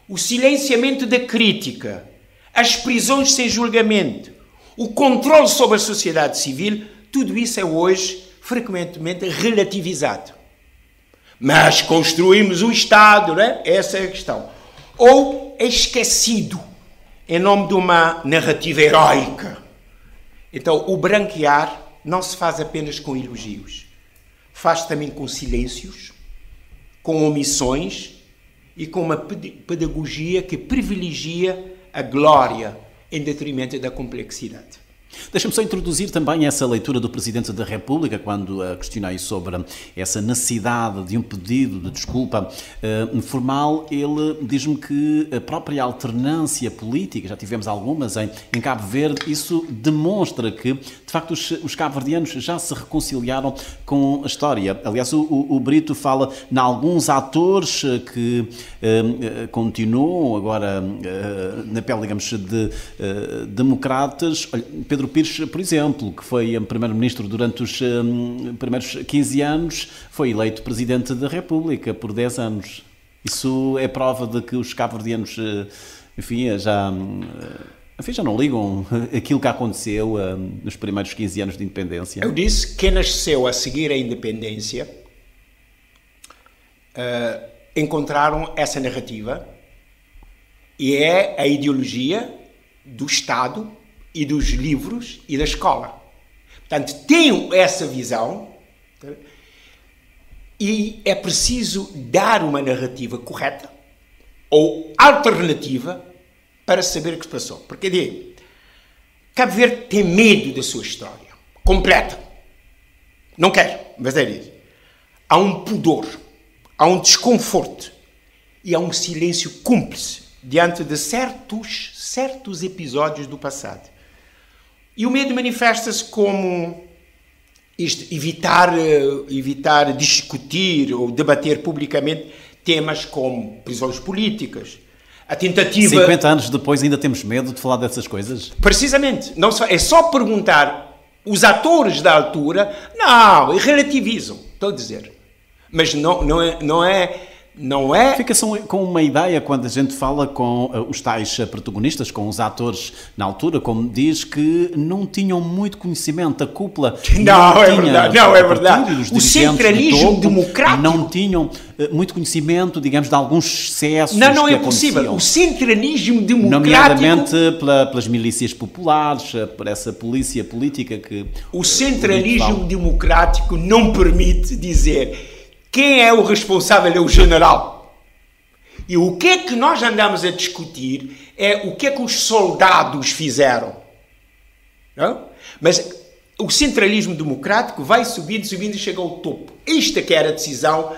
o silenciamento da crítica, as prisões sem julgamento, o controle sobre a sociedade civil, tudo isso é hoje frequentemente relativizado. Mas construímos um Estado, não é? Essa é a questão. Ou é esquecido em nome de uma narrativa heroica. Então, o branquear não se faz apenas com elogios. Faz também com silêncios, com omissões e com uma pedagogia que privilegia a glória em detrimento da complexidade. Deixa-me só introduzir também essa leitura do Presidente da República, quando questionei sobre essa necessidade de um pedido de desculpa formal. Ele diz-me que a própria alternância política, já tivemos algumas em Cabo Verde, isso demonstra que, de facto, os cabo-verdianos já se reconciliaram com a história. Aliás, o Brito fala em alguns atores que continuam agora na pele, digamos, de democratas. Olha, Pedro Pires, por exemplo, que foi primeiro-ministro durante os primeiros 15 anos, foi eleito Presidente da República por 10 anos. Isso é prova de que os cabo-verdianos, já não ligam aquilo que aconteceu nos primeiros 15 anos de independência. Eu disse que quem nasceu a seguir a independência encontraram essa narrativa e é a ideologia do Estado e dos livros e da escola. Portanto, tenho essa visão e é preciso dar uma narrativa correta ou alternativa para saber o que se passou. Porque Cabo Verde tem medo da sua história completa. Não quer, mas é isso. Há um pudor, há um desconforto e há um silêncio cúmplice diante de certos episódios do passado. E o medo manifesta-se como evitar discutir ou debater publicamente temas como prisões políticas, a tentativa... 50 anos depois ainda temos medo de falar dessas coisas? Precisamente. É só perguntar os atores da altura, não, relativizam, estou a dizer. Mas não é... Fica-se com uma ideia quando a gente fala com os tais protagonistas, com os atores na altura, como diz, que não tinham muito conhecimento, a cúpula não é verdade. O centralismo democrático não tinham muito conhecimento, digamos, de alguns excessos não que é possível. O centralismo democrático... Nomeadamente pelas milícias populares, por essa polícia política que... O centralismo democrático não permite dizer... Quem é o responsável é o general. E o que é que nós andamos a discutir é o que é que os soldados fizeram. Não? Mas o centralismo democrático vai subindo e chega ao topo. Esta que era a decisão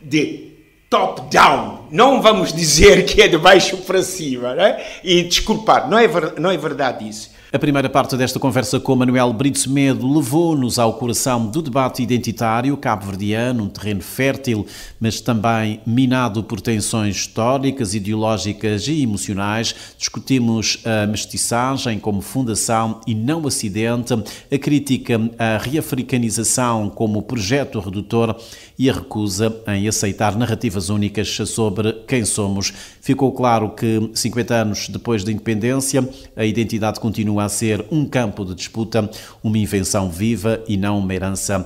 de top-down. Não vamos dizer que é de baixo para cima. Não é? E desculpar, não é verdade isso. A primeira parte desta conversa com Manuel Brito Semedo levou-nos ao coração do debate identitário cabo-verdiano, um terreno fértil, mas também minado por tensões históricas, ideológicas e emocionais. Discutimos a mestiçagem como fundação e não acidente, a crítica à reafricanização como projeto redutor e a recusa em aceitar narrativas únicas sobre quem somos. Ficou claro que, 50 anos depois da independência, a identidade continua a ser um campo de disputa, uma invenção viva e não uma herança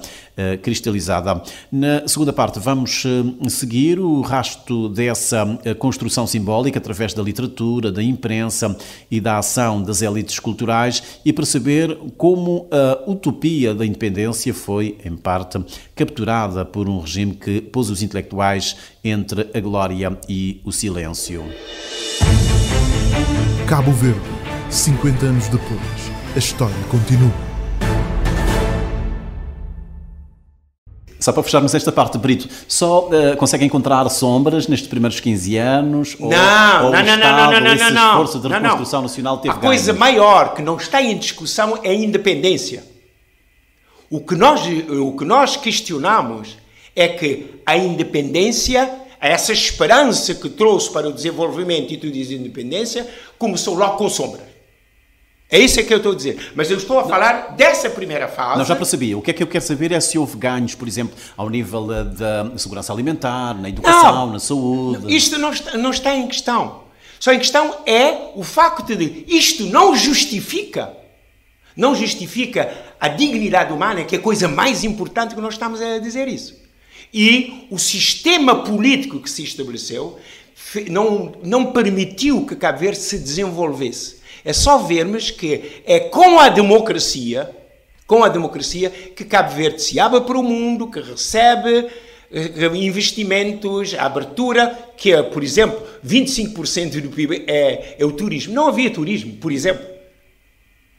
cristalizada. Na segunda parte vamos seguir o rastro dessa construção simbólica através da literatura, da imprensa e da ação das elites culturais e perceber como a utopia da independência foi, em parte, capturada por um regime que pôs os intelectuais entre a glória e o silêncio. Cabo Verde, 50 anos depois, a história continua. Só para fecharmos esta parte, Brito, só consegue encontrar sombras nestes primeiros 15 anos? Não. Esse esforço de reconstrução nacional teve ganhos? A coisa maior que não está em discussão é a independência. O que nós questionamos é que a independência, essa esperança que trouxe para o desenvolvimento, e tu dizes independência, começou logo com sombras. É isso que eu estou a dizer. Mas eu estou a falar dessa primeira fase. Não, já percebi. O que é que eu quero saber é se houve ganhos, por exemplo, ao nível da segurança alimentar, na educação, na saúde. Isto não está em questão. Só em questão é o facto de isto não justifica a dignidade humana, que é a coisa mais importante que nós estamos a dizer isso. E o sistema político que se estabeleceu não permitiu que Cabo Verde se desenvolvesse. É só vermos que é com a democracia que Cabo Verde se abre para o mundo, que recebe investimentos, a abertura, que é, por exemplo, 25% do PIB é o turismo. Não havia turismo, por exemplo.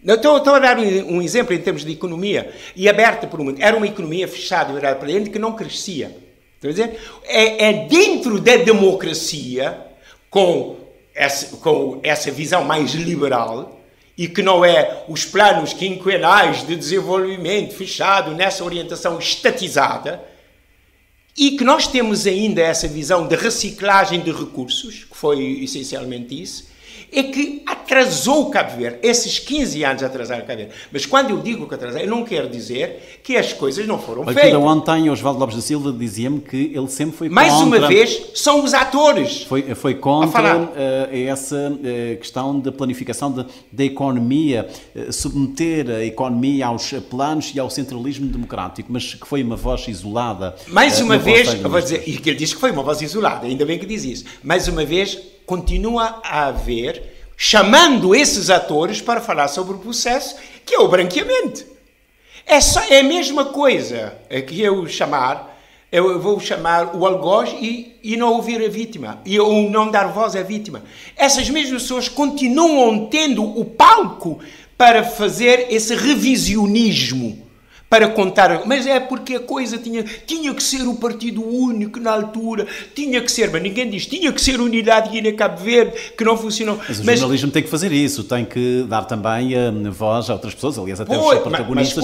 Estou a dar um exemplo em termos de economia e aberta para o mundo. Era uma economia fechada, virada para dentro, que não crescia. Estou a dizer? É dentro da democracia, com essa visão mais liberal, e que não é os planos quinquenais de desenvolvimento fechado nessa orientação estatizada, e que nós temos ainda essa visão de reciclagem de recursos, que foi essencialmente isso, é que atrasou o Cabo Verde. Esses 15 anos atrasaram o Cabo Verde. Mas quando eu digo que atrasaram, eu não quero dizer que as coisas não foram feitas. Ainda ontem, Osvaldo Lopes da Silva dizia-me que ele sempre foi contra... Mais uma vez, são os atores. Foi contra essa questão da planificação da economia, submeter a economia aos planos e ao centralismo democrático, mas que foi uma voz isolada. Mais uma vez, eu vou dizer, e que ele diz que foi uma voz isolada, ainda bem que diz isso. Mais uma vez, continua a haver, chamando esses atores para falar sobre o processo, que é o branqueamento. É a mesma coisa que eu vou chamar o algoz e não ouvir a vítima, ou não dar voz à vítima. Essas mesmas pessoas continuam tendo o palco para fazer esse revisionismo, para contar, mas é porque a coisa tinha que ser o partido único na altura, tinha que ser, mas ninguém diz, tinha que ser a unidade Guiné-Cabo Verde, que não funcionou. Mas o jornalismo tem que fazer isso, tem que dar também voz a outras pessoas, aliás, até os seus protagonistas,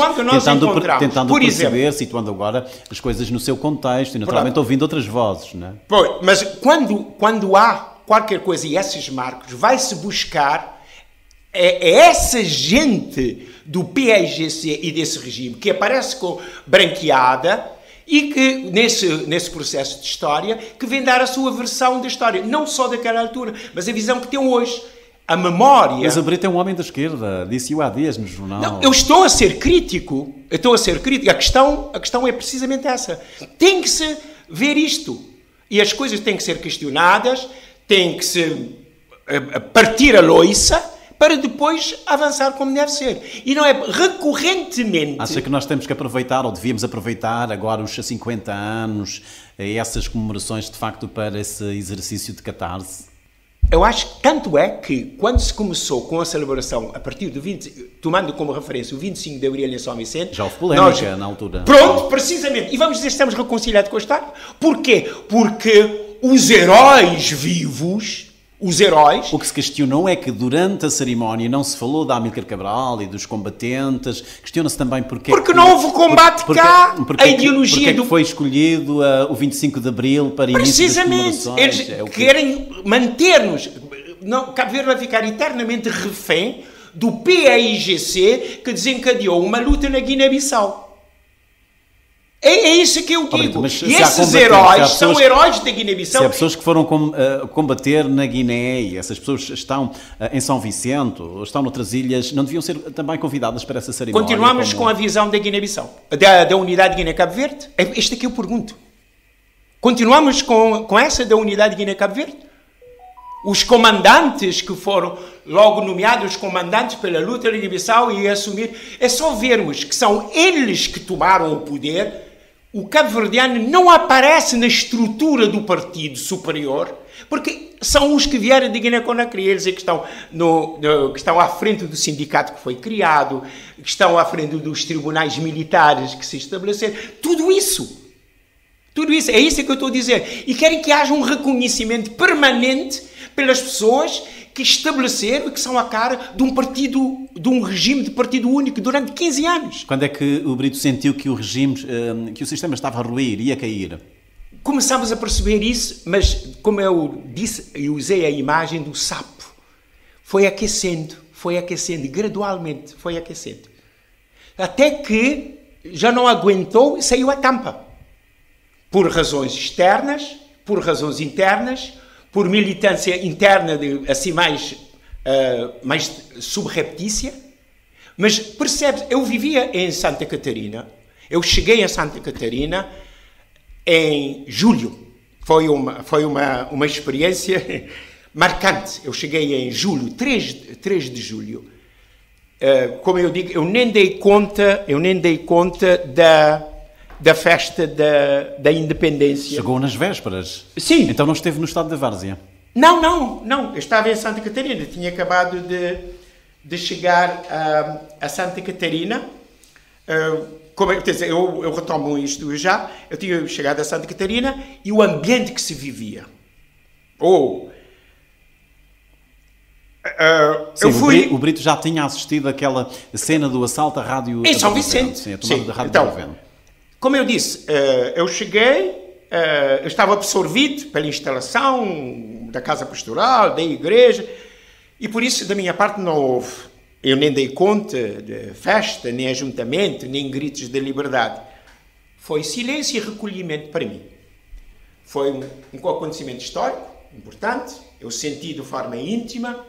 tentando por perceber, exemplo, situando agora as coisas no seu contexto e naturalmente ouvindo outras vozes, não é? Pois, mas quando há qualquer coisa e esses marcos, vai-se buscar essa gente do PAIGC e desse regime que aparece com branqueada e que, nesse processo de história, que vem dar a sua versão da história, não só daquela altura, mas a visão que tem hoje. A memória... Mas o Brito é um homem da esquerda, disse-o há dias no jornal. Não, eu estou a ser crítico, A questão é precisamente essa. Tem que se ver isto. E as coisas têm que ser questionadas, tem que se partir a loiça, para depois avançar como deve ser. E não é recorrentemente... Acha que nós temos que aproveitar, ou devíamos aproveitar agora os 50 anos, essas comemorações, de facto, para esse exercício de catarse? Eu acho que tanto é que, quando se começou com a celebração, a partir do 20... Tomando como referência o 25 de Abril em São Vicente... Já houve polémica na altura. Pronto, precisamente. E vamos dizer que estamos reconciliados com o Estado. Porquê? Porque os heróis vivos... Os heróis... O que se questionou é que durante a cerimónia não se falou da Amílcar Cabral e dos combatentes. Questiona-se também porque não houve combate cá. A ideologia do... foi escolhido o 25 de Abril para início das comemorações. Eles querem manter-nos... Cabo Verde vai ficar eternamente refém do PAIGC que desencadeou uma luta na Guiné-Bissau. É isso que eu digo. E esses heróis são heróis da Guiné-Bissau. Se há pessoas que foram combater na Guiné e essas pessoas estão em São Vicente, ou estão noutras ilhas, não deviam ser também convidadas para essa cerimónia? Continuamos com a visão da Guiné-Bissau, da unidade Guiné-Cabo Verde? Este aqui eu pergunto. Continuamos com essa da unidade Guiné-Cabo Verde? Os comandantes que foram logo nomeados comandantes pela luta da Guiné-Bissau e assumir... É só vermos que são eles que tomaram o poder. O cabo-verdiano não aparece na estrutura do partido superior, porque são os que vieram de Guiné-Conakry, eles é que estão, que estão à frente do sindicato que foi criado, que estão à frente dos tribunais militares que se estabeleceram. Tudo isso, é isso que eu estou a dizer. E querem que haja um reconhecimento permanente pelas pessoas que estabeleceram e que são a cara de um partido, de um regime de partido único durante 15 anos. Quando é que o Brito sentiu que o regime, que o sistema estava a ruir, ia cair? Começámos a perceber isso, mas como eu disse, eu usei a imagem do sapo. Foi aquecendo, gradualmente foi aquecendo. Até que já não aguentou e saiu a tampa. Por razões externas, por razões internas, por militância interna, assim mais subreptícia. Mas percebes, eu vivia em Santa Catarina, eu cheguei a Santa Catarina em julho. Foi uma experiência marcante. Eu cheguei em julho, 3 de julho. Como eu digo, eu nem dei conta da festa da independência. Chegou nas vésperas? Sim. Então não esteve no estado da várzea? Não. Eu estava em Santa Catarina. Tinha acabado de chegar a Santa Catarina. Eu retomo isto já. Eu tinha chegado a Santa Catarina e o ambiente que se vivia. O Brito já tinha assistido àquela cena do assalto à rádio... Em São Vicente. Sim, a tomada da rádio do governo. Como eu disse, eu cheguei, eu estava absorvido pela instalação da casa pastoral, da igreja, e por isso, da minha parte, não houve. Eu nem dei conta de festa, nem ajuntamento, nem gritos de liberdade. Foi silêncio e recolhimento para mim. Foi um acontecimento histórico, importante, eu senti de forma íntima,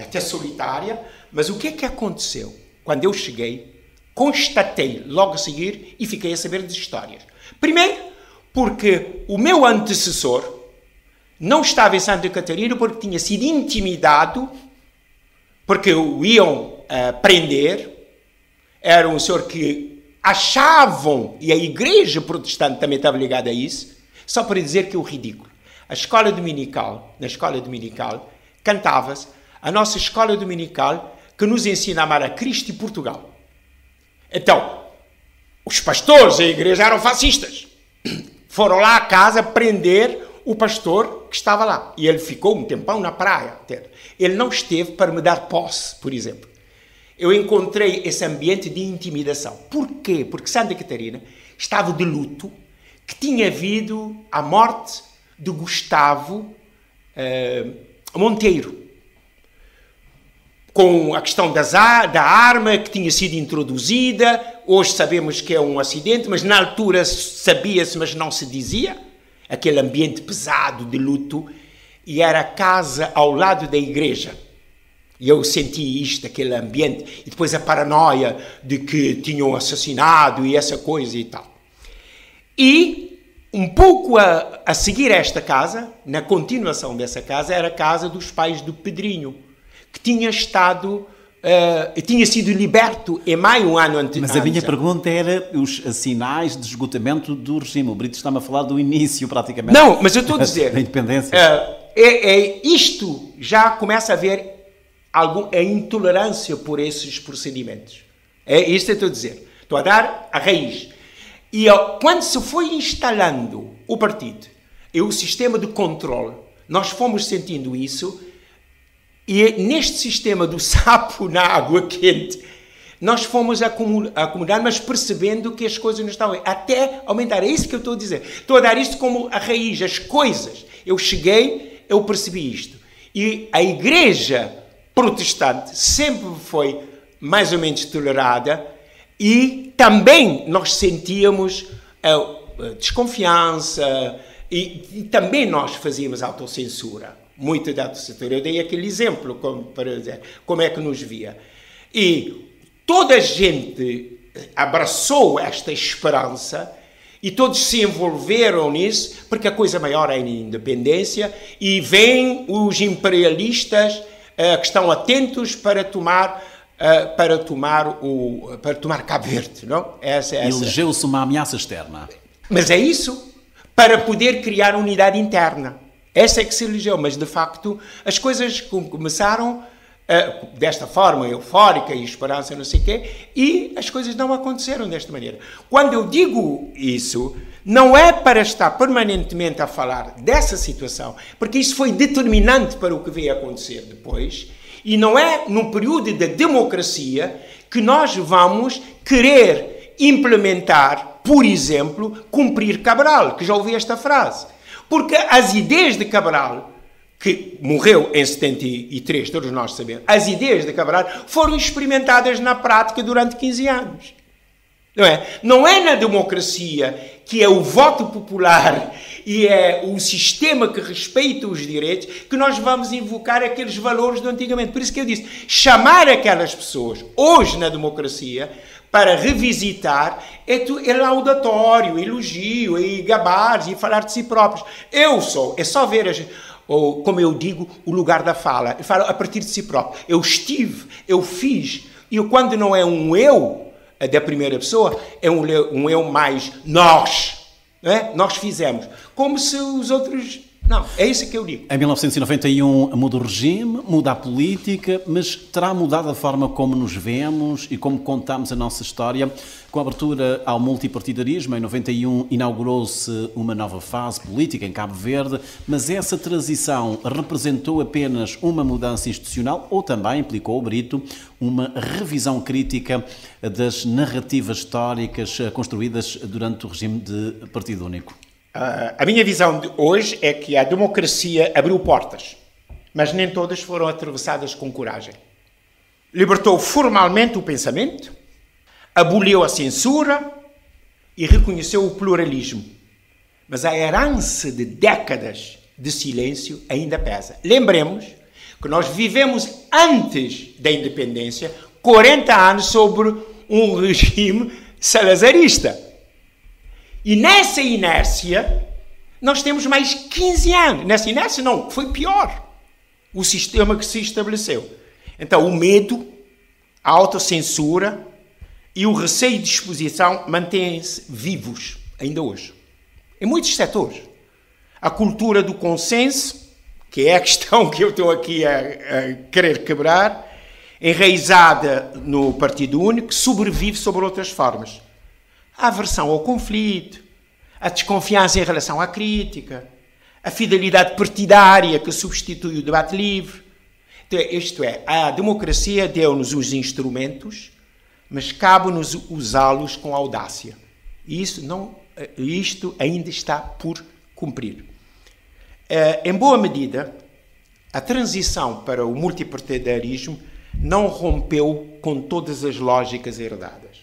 até solitária, mas o que é que aconteceu? Quando eu cheguei, constatei logo a seguir e fiquei a saber das histórias. Primeiro, porque o meu antecessor não estava em Santa Catarina porque tinha sido intimidado, porque o iam prender. Era um senhor que achavam, e a igreja protestante também estava ligada a isso, só para dizer que é o ridículo. Na escola dominical, cantava-se a nossa escola dominical que nos ensina a amar a Cristo e Portugal. Então, os pastores da igreja eram fascistas. Foram lá à casa prender o pastor que estava lá. E ele ficou um tempão na praia. Ele não esteve para me dar posse, por exemplo. Eu encontrei esse ambiente de intimidação. Por quê? Porque Santa Catarina estava de luto, que tinha havido a morte de Gustavo Monteiro, com a questão da arma que tinha sido introduzida. Hoje sabemos que é um acidente, mas na altura sabia-se, mas não se dizia. Aquele ambiente pesado de luto, e era a casa ao lado da igreja. E eu senti isto, aquele ambiente, e depois a paranoia de que tinham assassinado e essa coisa e tal. E um pouco a seguir esta casa, na continuação dessa casa, era a casa dos pais do Pedrinho, que tinha estado, tinha sido liberto em maio, um ano antes. Mas a minha pergunta era os sinais de esgotamento do regime. O Brito está-me a falar do início, praticamente. Não, mas eu estou a dizer... da independência. Isto já começa a haver a intolerância por esses procedimentos. É isto que eu estou a dizer. Estou a dar a raiz. E quando se foi instalando o partido e o sistema de controle, nós fomos sentindo isso, e neste sistema do sapo na água quente, nós fomos acomodar, mas percebendo que as coisas não estavam até aumentar. É isso que eu estou a dizer. Estou a dar isto como a raiz, as coisas. Eu cheguei, eu percebi isto. E a igreja protestante sempre foi mais ou menos tolerada, e também nós sentíamos desconfiança, e também nós fazíamos autocensura. Muito da autocensura. Eu dei aquele exemplo para dizer como é que nos via. E toda a gente abraçou esta esperança e todos se envolveram nisso, porque a coisa maior é a independência, e vêm os imperialistas que estão atentos para tomar Cabo Verde, não? Elegeu-se uma ameaça externa. Mas é isso, para poder criar unidade interna. Essa é que se elegeu, mas de facto as coisas começaram desta forma, eufórica e esperança, não sei o quê, e as coisas não aconteceram desta maneira. Quando eu digo isso, não é para estar permanentemente a falar dessa situação, porque isso foi determinante para o que veio acontecer depois, e não é num período de democracia que nós vamos querer implementar, por exemplo, cumprir Cabral, que já ouvi esta frase. Porque as ideias de Cabral, que morreu em 73, todos nós sabemos, as ideias de Cabral foram experimentadas na prática durante 15 anos. Não é na democracia, que é o voto popular e é o sistema que respeita os direitos, que nós vamos invocar aqueles valores do antigamente. Por isso que eu disse, chamar aquelas pessoas, hoje na democracia, para revisitar, é laudatório, elogio, e gabar e falar de si próprios. É só ver, como eu digo, o lugar da fala. Eu falo a partir de si próprio. Eu estive, eu fiz, e quando não é um eu da primeira pessoa, é um eu mais nós. Não é? Nós fizemos. Como se os outros... Não, é isso que eu digo. Em 1991 muda o regime, muda a política, mas terá mudado a forma como nos vemos e como contamos a nossa história. Com a abertura ao multipartidarismo, em 91 inaugurou-se uma nova fase política em Cabo Verde, mas essa transição representou apenas uma mudança institucional ou também implicou, Brito, uma revisão crítica das narrativas históricas construídas durante o regime de partido único? A minha visão de hoje é que a democracia abriu portas, mas nem todas foram atravessadas com coragem. Libertou formalmente o pensamento, aboliu a censura e reconheceu o pluralismo. Mas a herança de décadas de silêncio ainda pesa. Lembremos que nós vivemos antes da independência 40 anos sobre um regime salazarista. E nessa inércia, nós temos mais 15 anos. Nessa inércia, não, foi pior o sistema que se estabeleceu. Então, o medo, a autocensura e o receio de exposição mantêm-se vivos, ainda hoje. Em muitos setores. A cultura do consenso, que é a questão que eu estou aqui a querer quebrar, enraizada no Partido Único, sobrevive sobre outras formas. a aversão ao conflito, a desconfiança em relação à crítica, a fidelidade partidária que substitui o debate livre. Então, isto é, a democracia deu-nos os instrumentos, mas cabe-nos usá-los com audácia. E isto ainda está por cumprir. Em boa medida, a transição para o multipartidarismo não rompeu com todas as lógicas herdadas.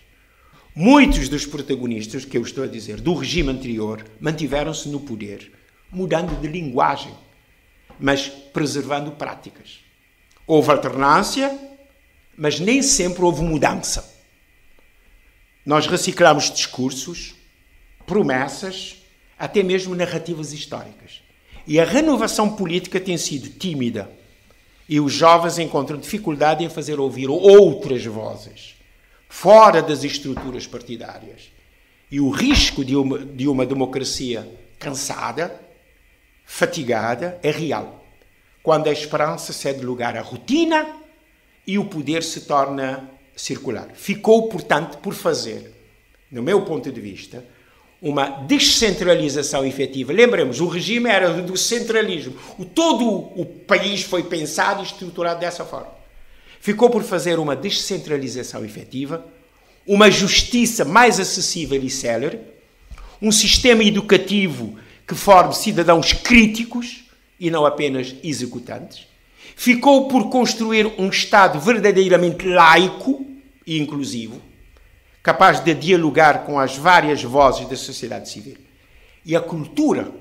Muitos dos protagonistas, que eu estou a dizer, do regime anterior, mantiveram-se no poder, mudando de linguagem, mas preservando práticas. Houve alternância, mas nem sempre houve mudança. Nós reciclamos discursos, promessas, até mesmo narrativas históricas. E a renovação política tem sido tímida. E os jovens encontram dificuldade em fazer ouvir outras vozes, fora das estruturas partidárias. E o risco de uma democracia cansada, fatigada, é real. Quando a esperança cede lugar à rotina e o poder se torna circular. Ficou, portanto, por fazer, no meu ponto de vista, uma descentralização efetiva. Lembremos, o regime era do centralismo. Todo o país foi pensado e estruturado dessa forma. Ficou por fazer uma descentralização efetiva, uma justiça mais acessível e célere, um sistema educativo que forme cidadãos críticos e não apenas executantes. Ficou por construir um Estado verdadeiramente laico e inclusivo, capaz de dialogar com as várias vozes da sociedade civil. E a cultura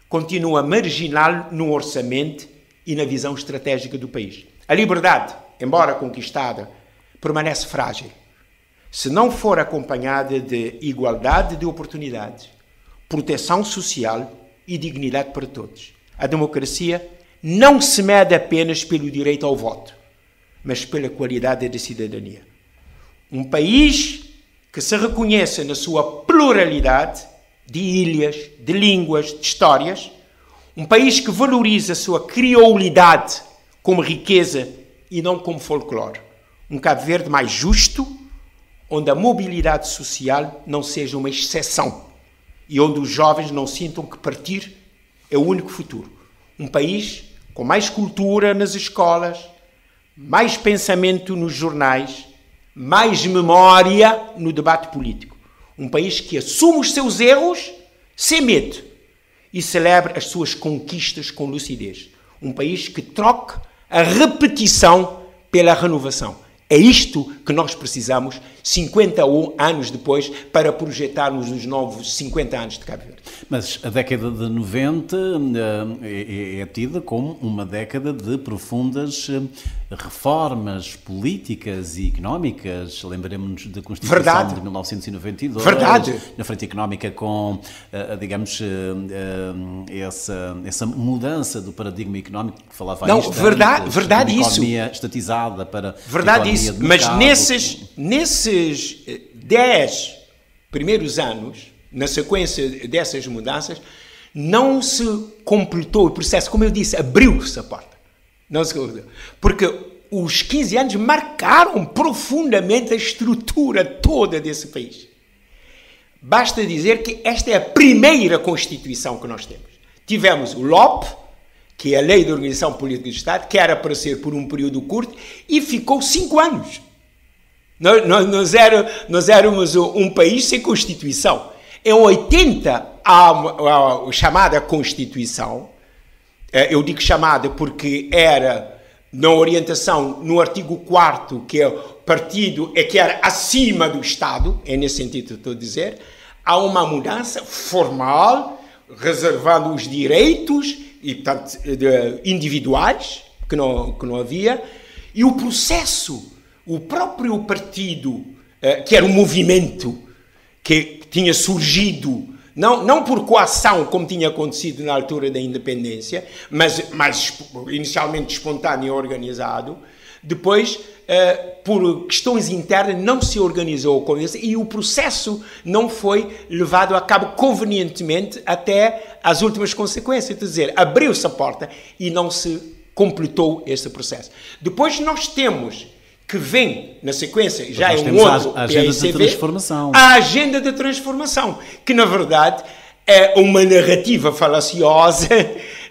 continua marginal no orçamento e na visão estratégica do país. A liberdade, embora conquistada, permanece frágil, se não for acompanhada de igualdade de oportunidades, proteção social e dignidade para todos. A democracia não se mede apenas pelo direito ao voto, mas pela qualidade da cidadania. Um país que se reconheça na sua pluralidade de ilhas, de línguas, de histórias, um país que valoriza a sua criolidade como riqueza e não como folclore. Um Cabo Verde mais justo, onde a mobilidade social não seja uma exceção e onde os jovens não sintam que partir é o único futuro. Um país com mais cultura nas escolas, mais pensamento nos jornais, mais memória no debate político. Um país que assume os seus erros sem medo e celebra as suas conquistas com lucidez. Um país que troque a repetição pela renovação. É isto que nós precisamos 50 anos depois para projetarmos os novos 50 anos de Cabo Verde. Mas a década de 90 é tida como uma década de profundas reformas políticas e económicas. Lembremos da Constituição Verdade. de 1992. Verdade. Na frente económica com, digamos, essa mudança do paradigma económico que falava Não, instante, verdade uma isso. economia estatizada para verdade a isso. economia de Mas mercado. nesses 10 primeiros anos, na sequência dessas mudanças, não se completou o processo. Como eu disse, abriu-se a porta. Não se completou. Porque os 15 anos marcaram profundamente a estrutura toda desse país. Basta dizer que esta é a primeira Constituição que nós temos. Tivemos o LOP, que é a Lei de Organização Política do Estado, que era para ser por um período curto, e ficou 5 anos. Nós éramos um país sem Constituição. Em 80, a chamada Constituição, eu digo chamada porque era na orientação, no artigo 4º, que é o partido que era acima do Estado, é nesse sentido que estou a dizer, há uma mudança formal, reservando os direitos e, portanto, individuais, que não havia, e o processo, o próprio partido, que era um movimento que tinha surgido, não por coação, como tinha acontecido na altura da independência, mas inicialmente espontâneo e organizado, depois, por questões internas, não se organizou com isso e o processo não foi levado a cabo convenientemente até as últimas consequências, quer dizer, abriu-se a porta e não se completou esse processo. Depois nós temos que vem na sequência, já nós é um temos outro a agenda de PAICV, transformação. a agenda de transformação, que na verdade é uma narrativa falaciosa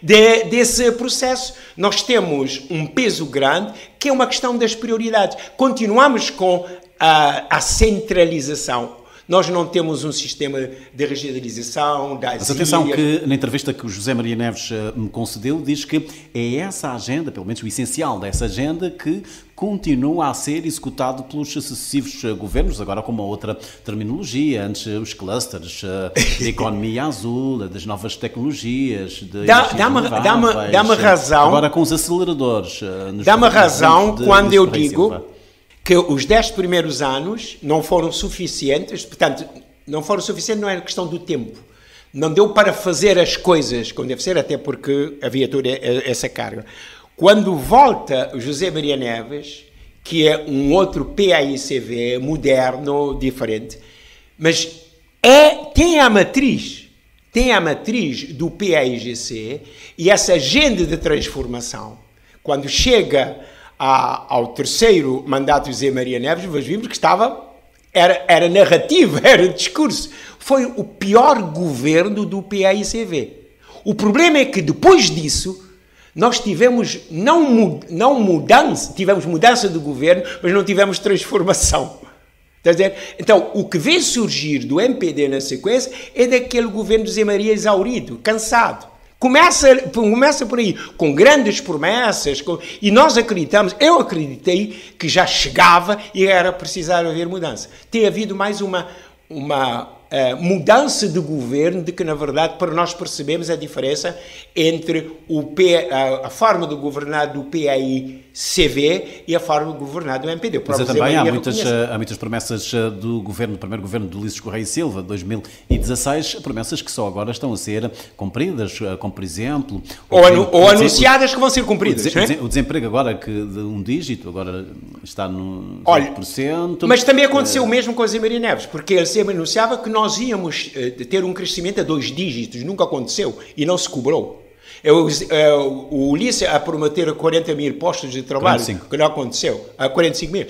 desse processo. Nós temos um peso grande, que é uma questão das prioridades. Continuamos com a centralização. Nós não temos um sistema de regionalização das Mas atenção ilhas. que na entrevista que o José Maria Neves me concedeu, diz que é essa agenda, pelo menos o essencial dessa agenda, que continua a ser executado pelos sucessivos governos, agora com uma outra terminologia, antes os clusters, da economia azul, das novas tecnologias, de Dá-me razão. Agora com os aceleradores. Dá-me razão quando eu digo que os 10 primeiros anos não foram suficientes, portanto, não é uma questão do tempo. Não deu para fazer as coisas como deve ser, até porque havia toda essa carga. Quando volta o José Maria Neves, que é um outro PAICV moderno, diferente, mas tem a matriz do PAIGC e essa agenda de transformação, quando chega ao terceiro mandato de José Maria Neves, nós vimos que era narrativa, era discurso. Foi o pior governo do PAICV. O problema é que depois disso nós tivemos não mudança, tivemos mudança de governo, mas não tivemos transformação. Está a dizer? Então, o que vem surgir do MPD na sequência é daquele governo de José Maria exaurido, cansado. Começa por aí, com grandes promessas, e nós eu acreditei que já chegava e era precisar haver mudança. Tem havido mais uma mudança de governo, de que, na verdade, para nós percebemos a diferença entre a forma de governar do PAICV e a forma de governar do MPD. Mas também há muitas promessas do primeiro governo de Ulisses Correia e Silva, 2016, promessas que só agora estão a ser cumpridas, como por exemplo... Ou anunciadas que vão ser cumpridas. O desemprego agora, de um dígito, agora está no 8%. Mas também aconteceu o mesmo com a José Maria Neves, porque ele sempre anunciava que nós íamos ter um crescimento a 2 dígitos, nunca aconteceu e não se cobrou. O Ulisses a prometer 40 mil postos de trabalho, 45. Que não aconteceu, 45 mil.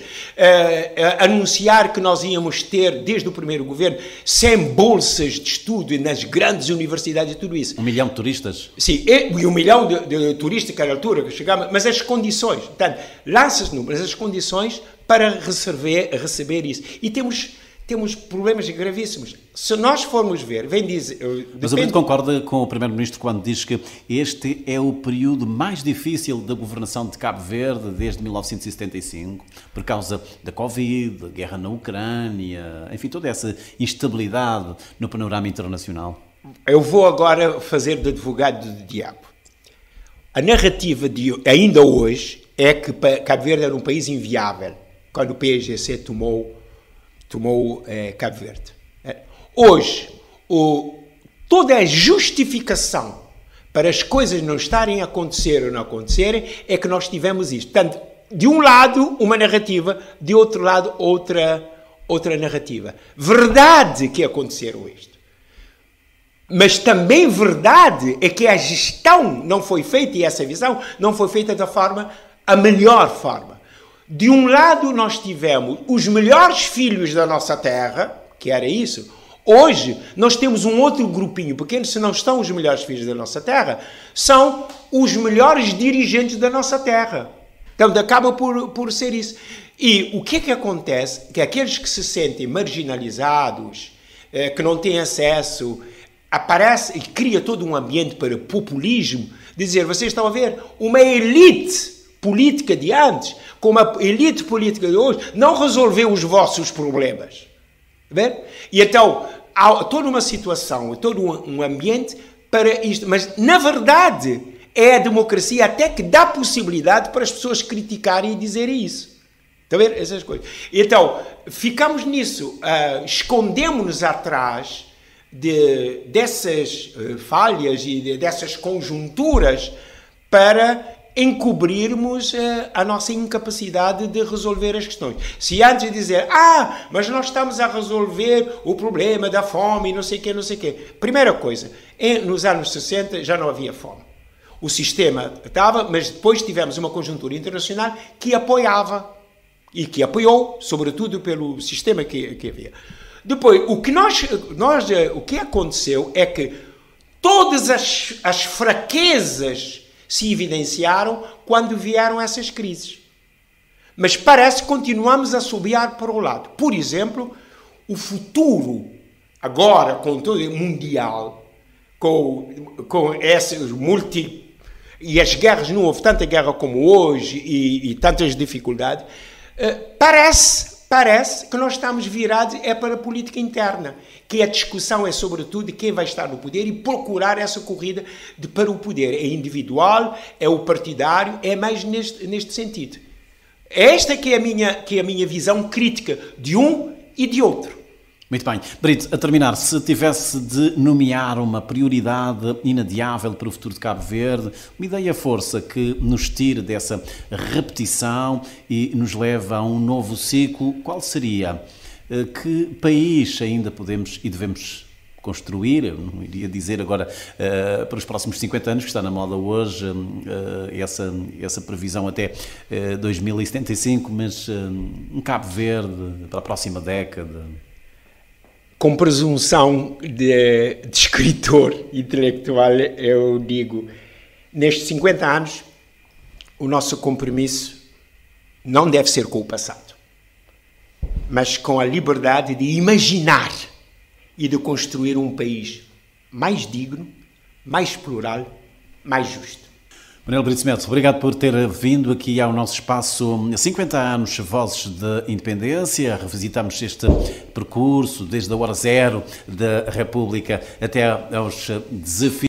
Anunciar que nós íamos ter, desde o primeiro governo, 100 bolsas de estudo nas grandes universidades e tudo isso. 1 milhão de turistas. Sim, e 1 milhão de turistas que era a altura que chegava, mas as condições, portanto, lança-se números, as condições para receber isso. E temos problemas gravíssimos. Se nós formos ver, vem dizer... Mas o Brito concorda com o Primeiro-Ministro quando diz que este é o período mais difícil da governação de Cabo Verde desde 1975, por causa da Covid, da guerra na Ucrânia, enfim, toda essa instabilidade no panorama internacional. Eu vou agora fazer de advogado do diabo. A narrativa ainda hoje é que Cabo Verde era um país inviável, quando o PAIGC tomou Cabo Verde. Hoje, toda a justificação para as coisas não estarem a acontecer ou não acontecerem é que nós tivemos isto. Portanto, de um lado, uma narrativa, de outro lado, outra narrativa. Verdade que aconteceram isto. Mas também verdade é que a gestão não foi feita, e essa visão não foi feita a melhor forma. De um lado, nós tivemos os melhores filhos da nossa terra, que era isso. Hoje, nós temos um outro grupinho pequeno, se não estão os melhores filhos da nossa terra, são os melhores dirigentes da nossa terra. Então, acaba por ser isso. E o que é que acontece? Que aqueles que se sentem marginalizados, que não têm acesso, aparece e cria todo um ambiente para populismo, dizer, vocês estão a ver, uma elite política de antes, como a elite política de hoje, não resolveu os vossos problemas. Ver? E então, há toda uma situação, todo um ambiente para isto. Mas, na verdade, é a democracia até que dá possibilidade para as pessoas criticarem e dizerem isso. Está a ver? Essas coisas. Então, ficamos nisso, escondemos-nos atrás dessas falhas e dessas conjunturas para encobrirmos a nossa incapacidade de resolver as questões. Se antes de dizer, mas nós estamos a resolver o problema da fome e não sei o quê. Primeira coisa, nos anos 60 já não havia fome. O sistema estava, mas depois tivemos uma conjuntura internacional que apoiava e que apoiou, sobretudo pelo sistema que havia. Depois, o que aconteceu é que todas as fraquezas se evidenciaram quando vieram essas crises. Mas parece que continuamos a assobiar para o lado. Por exemplo, o futuro, agora com todo o mundial, com esses e as guerras, não houve tanta guerra como hoje e tantas dificuldades, parece que nós estamos virados para a política interna, que a discussão é sobretudo de quem vai estar no poder e procurar essa corrida para o poder. É individual, é o partidário, é mais neste sentido. Esta que é a minha visão crítica de um e de outro. Muito bem. Brito, a terminar, se tivesse de nomear uma prioridade inadiável para o futuro de Cabo Verde, uma ideia-força que nos tire dessa repetição e nos leve a um novo ciclo, qual seria? Que país ainda podemos e devemos construir? Eu não iria dizer agora para os próximos 50 anos, que está na moda hoje, essa previsão até 2075, mas um Cabo Verde para a próxima década. Com presunção de escritor intelectual, eu digo, nestes 50 anos, o nosso compromisso não deve ser com o passado, mas com a liberdade de imaginar e de construir um país mais digno, mais plural, mais justo. Manuel Brito Neto, obrigado por ter vindo aqui ao nosso espaço 50 anos Vozes de Independência. Revisitamos este percurso desde a hora zero da República até aos desafios